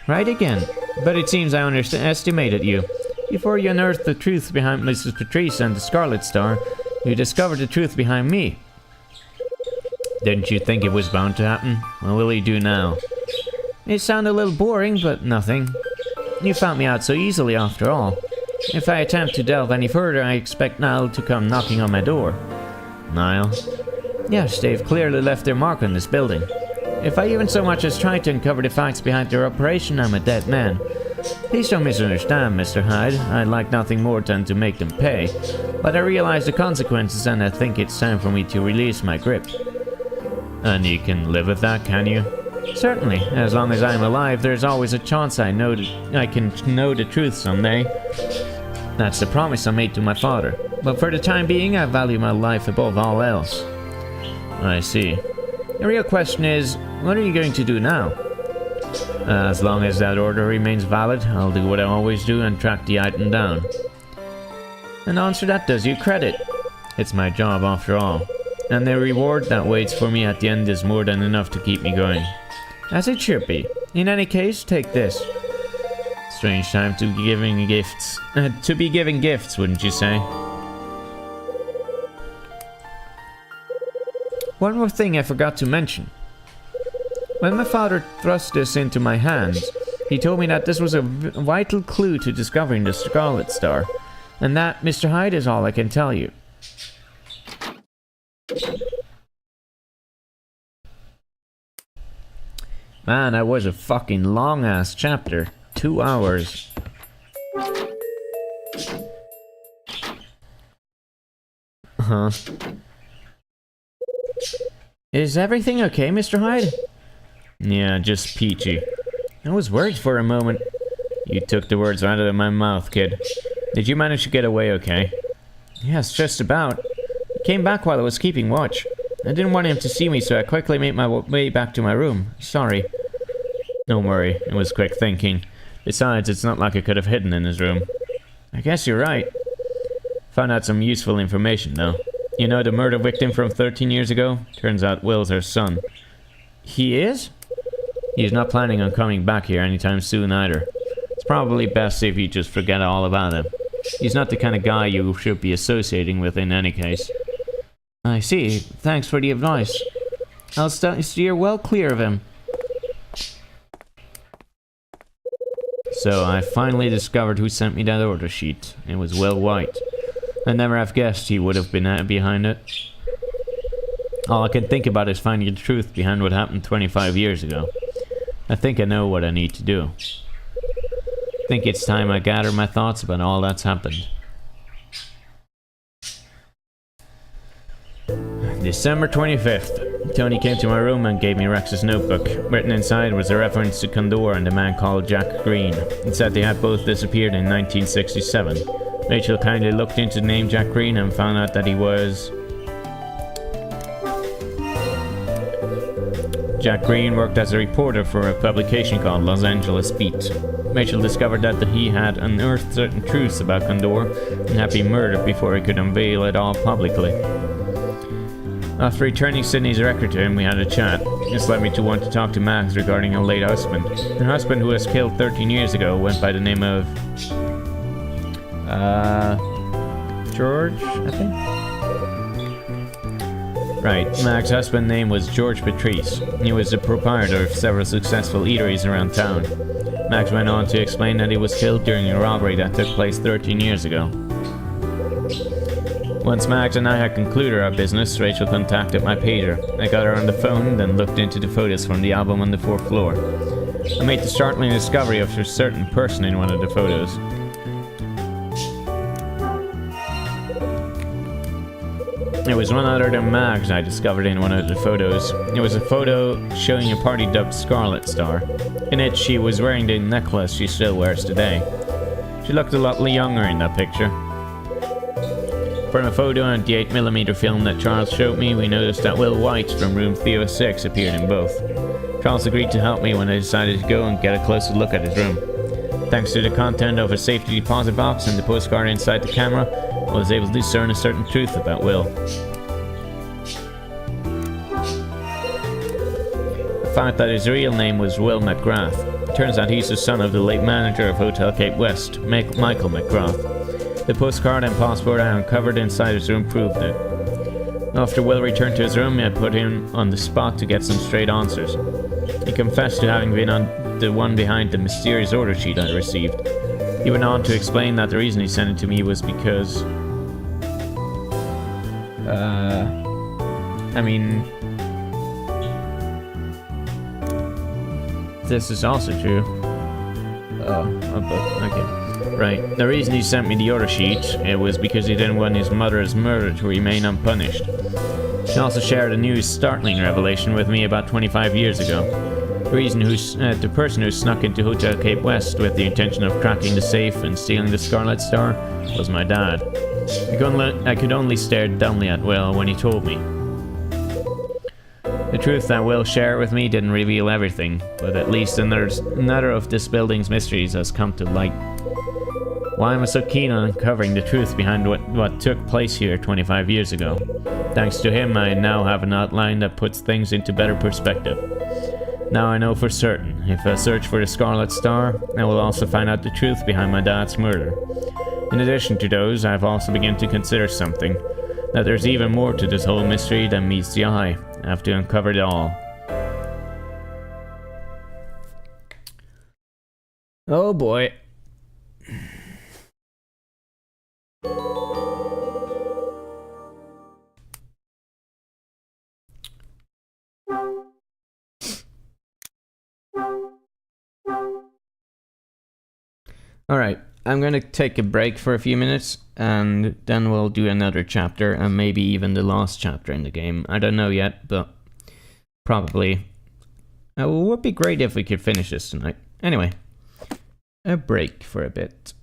[SPEAKER 2] Right again. But it seems I underestimated you. Before you unearthed the truth behind Mrs. Patrice and the Scarlet Star, you discovered the truth behind me.
[SPEAKER 1] Didn't you think it was bound to happen? What will you do now?
[SPEAKER 2] It sounded a little boring, but nothing. You found me out so easily after all. If I attempt to delve any further, I expect Niall to come knocking on my door.
[SPEAKER 1] Niall?
[SPEAKER 2] Yes, they've clearly left their mark on this building. If I even so much as try to uncover the facts behind their operation, I'm a dead man. Please don't misunderstand, Mr. Hyde. I'd like nothing more than to make them pay. But I realize the consequences and I think it's time for me to release my grip.
[SPEAKER 1] And you can live with that, can you?
[SPEAKER 2] Certainly. As long as I'm alive, there's always a chance I can know the truth someday. That's the promise I made to my father. But for the time being, I value my life above all else.
[SPEAKER 1] I see.
[SPEAKER 2] The real question is, what are you going to do now?
[SPEAKER 1] As long as that order remains valid, I'll do what I always do and track the item down.
[SPEAKER 2] An answer that does you credit.
[SPEAKER 1] It's my job after all. And the reward that waits for me at the end is more than enough to keep me going.
[SPEAKER 2] As it should be. In any case, take this.
[SPEAKER 1] Strange time to be giving gifts. To be giving gifts, wouldn't you say?
[SPEAKER 2] One more thing I forgot to mention. When my father thrust this into my hands, he told me that this was a vital clue to discovering the Scarlet Star. And that, Mr. Hyde, is all I can tell you.
[SPEAKER 1] Man, that was a fucking long-ass chapter. 2 hours.
[SPEAKER 2] Huh. Is everything okay, Mr. Hyde?
[SPEAKER 1] Yeah, just peachy.
[SPEAKER 2] I was worried for a moment.
[SPEAKER 1] You took the words right out of my mouth, kid. Did you manage to get away okay?
[SPEAKER 2] Yes, just about. He came back while I was keeping watch. I didn't want him to see me, so I quickly made my way back to my room. Sorry.
[SPEAKER 1] Don't worry, it was quick thinking. Besides, it's not like I could have hidden in his room.
[SPEAKER 2] I guess you're right.
[SPEAKER 1] Found out some useful information, though. You know the murder victim from 13 years ago? Turns out Will's her son.
[SPEAKER 2] He is?
[SPEAKER 1] He's not planning on coming back here anytime soon either. It's probably best if you just forget all about him. He's not the kind of guy you should be associating with in any case.
[SPEAKER 2] I see. Thanks for the advice. I'll steer well clear of him.
[SPEAKER 1] So I finally discovered who sent me that order sheet. It was Will White. I'd never have guessed he would have been behind it. All I can think about is finding the truth behind what happened 25 years ago. I think I know what I need to do. I think it's time I gather my thoughts about all that's happened. December 25th. Tony came to my room and gave me Rex's notebook. Written inside was a reference to Condor and a man called Jack Green. It said they had both disappeared in 1967. Rachel kindly looked into the name Jack Green and found out that he was... Jack Green worked as a reporter for a publication called Los Angeles Beat. Rachel discovered that he had unearthed certain truths about Condor and had been murdered before he could unveil it all publicly. After returning Sydney's record to him, we had a chat. This led me to want to talk to Max regarding her late husband. Her husband, who was killed 13 years ago, went by the name of... George, I think? Right, Max's husband's name was George Patrice. He was the proprietor of several successful eateries around town. Max went on to explain that he was killed during a robbery that took place 13 years ago. Once Max and I had concluded our business, Rachel contacted my pager. I got her on the phone, then looked into the photos from the album on the 4th floor. I made the startling discovery of a certain person in one of the photos. It was none other than Mags I discovered in one of the photos. It was a photo showing a party dubbed Scarlet Star. In it, she was wearing the necklace she still wears today. She looked a lot younger in that picture. From a photo and the 8mm film that Charles showed me, we noticed that Will White from room 306 appeared in both. Charles agreed to help me when I decided to go and get a closer look at his room. Thanks to the content of a safety deposit box and the postcard inside the camera, I was able to discern a certain truth about Will. I found that his real name was Will McGrath. Turns out he's the son of the late manager of Hotel Cape West, Michael McGrath. The postcard and passport I uncovered inside his room proved it. After Will returned to his room, I put him on the spot to get some straight answers. He confessed to having been on the one behind the mysterious order sheet I received. He went on to explain that the reason he sent it to me was because... I mean... This is also true. Okay. Right. The reason he sent me the order sheet, it was because he didn't want his mother's murder to remain unpunished. He also shared a new startling revelation with me about 25 years ago. The person who snuck into Hotel Cape West with the intention of cracking the safe and stealing the Scarlet Star was my dad. I could only stare dumbly at Will when he told me. The truth that Will shared with me didn't reveal everything, but at least another of this building's mysteries has come to light. Why am I so keen on uncovering the truth behind what took place here 25 years ago? Thanks to him, I now have an outline that puts things into better perspective. Now I know for certain, if I search for the Scarlet Star, I will also find out the truth behind my dad's murder. In addition to those, I've also begun to consider something, that there's even more to this whole mystery than meets the eye. I have to uncover it all. Oh boy. Alright, I'm gonna take a break for a few minutes, and then we'll do another chapter, and maybe even the last chapter in the game. I don't know yet, but probably. It would be great if we could finish this tonight. Anyway, a break for a bit.